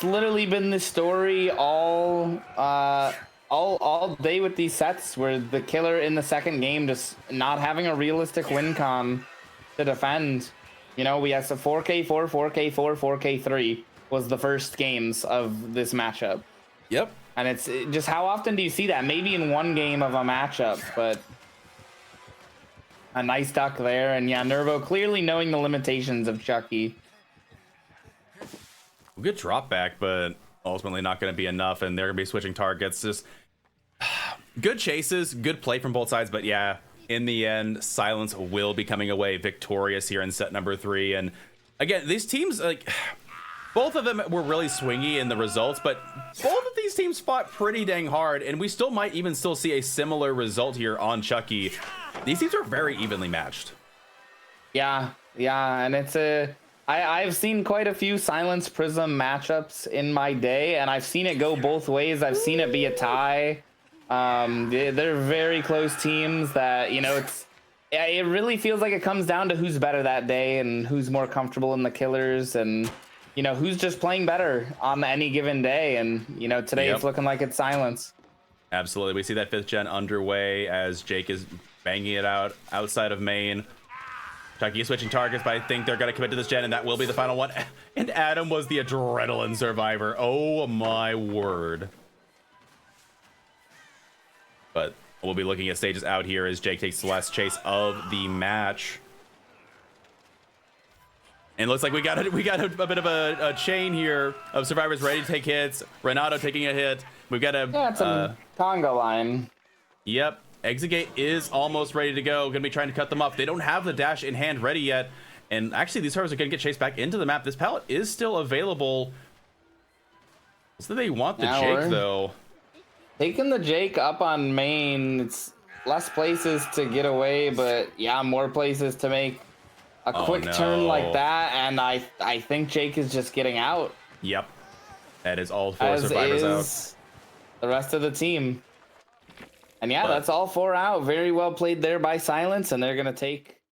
[SPEAKER 2] literally been the story all day with these sets, where the killer in the second game just not having a realistic win con to defend. We had a 4K4, 4K4, 4K3 was the first games of this matchup.
[SPEAKER 1] Yep.
[SPEAKER 2] And it's just, how often do you see that? Maybe in one game of a matchup, but a nice duck there. And yeah, Nervo clearly knowing the limitations of Chucky.
[SPEAKER 1] Good drop back, but ultimately not going to be enough, and they're going to be switching targets. Just good chases, good play from both sides, but yeah, in the end, Silence will be coming away victorious here in set number 3. And again, these teams, both of them were really swingy in the results, but both of these teams fought pretty dang hard, and we still might even still see a similar result here on Chucky. These teams are very evenly matched.
[SPEAKER 2] Yeah, and it's I've seen quite a few Silence Prism matchups in my day, and I've seen it go both ways. I've seen it be a tie. They're very close teams that, it really feels like it comes down to who's better that day and who's more comfortable in the killers, and, who's just playing better on any given day. And, today It's looking like it's Silence.
[SPEAKER 1] Absolutely. We see that 5th gen underway as Jake is banging it out outside of main. Chucky is switching targets, but I think they're going to commit to this gen, and that will be the final one. And Adam was the adrenaline survivor. Oh my word. But we'll be looking at stages out here as Jake takes the last chase of the match. And it looks like we got a bit of a chain here of survivors ready to take hits. Renato taking a hit. We've got
[SPEAKER 2] it's a conga line.
[SPEAKER 1] Yep. Exit is almost ready to go. Gonna be trying to cut them off. They don't have the dash in hand ready yet. And actually, these survivors are gonna get chased back into the map. This pallet is still available. So they want the Jake, though.
[SPEAKER 2] Taking the Jake up on main. It's less places to get away, but yeah, more places to make a quick turn like that, and I think Jake is just getting out.
[SPEAKER 1] Yep. That is all 4
[SPEAKER 2] As
[SPEAKER 1] survivors
[SPEAKER 2] is
[SPEAKER 1] out.
[SPEAKER 2] the rest of the team. And yeah,
[SPEAKER 1] But-
[SPEAKER 2] that's all 4 out. Very well played there by Silence, and they're gonna take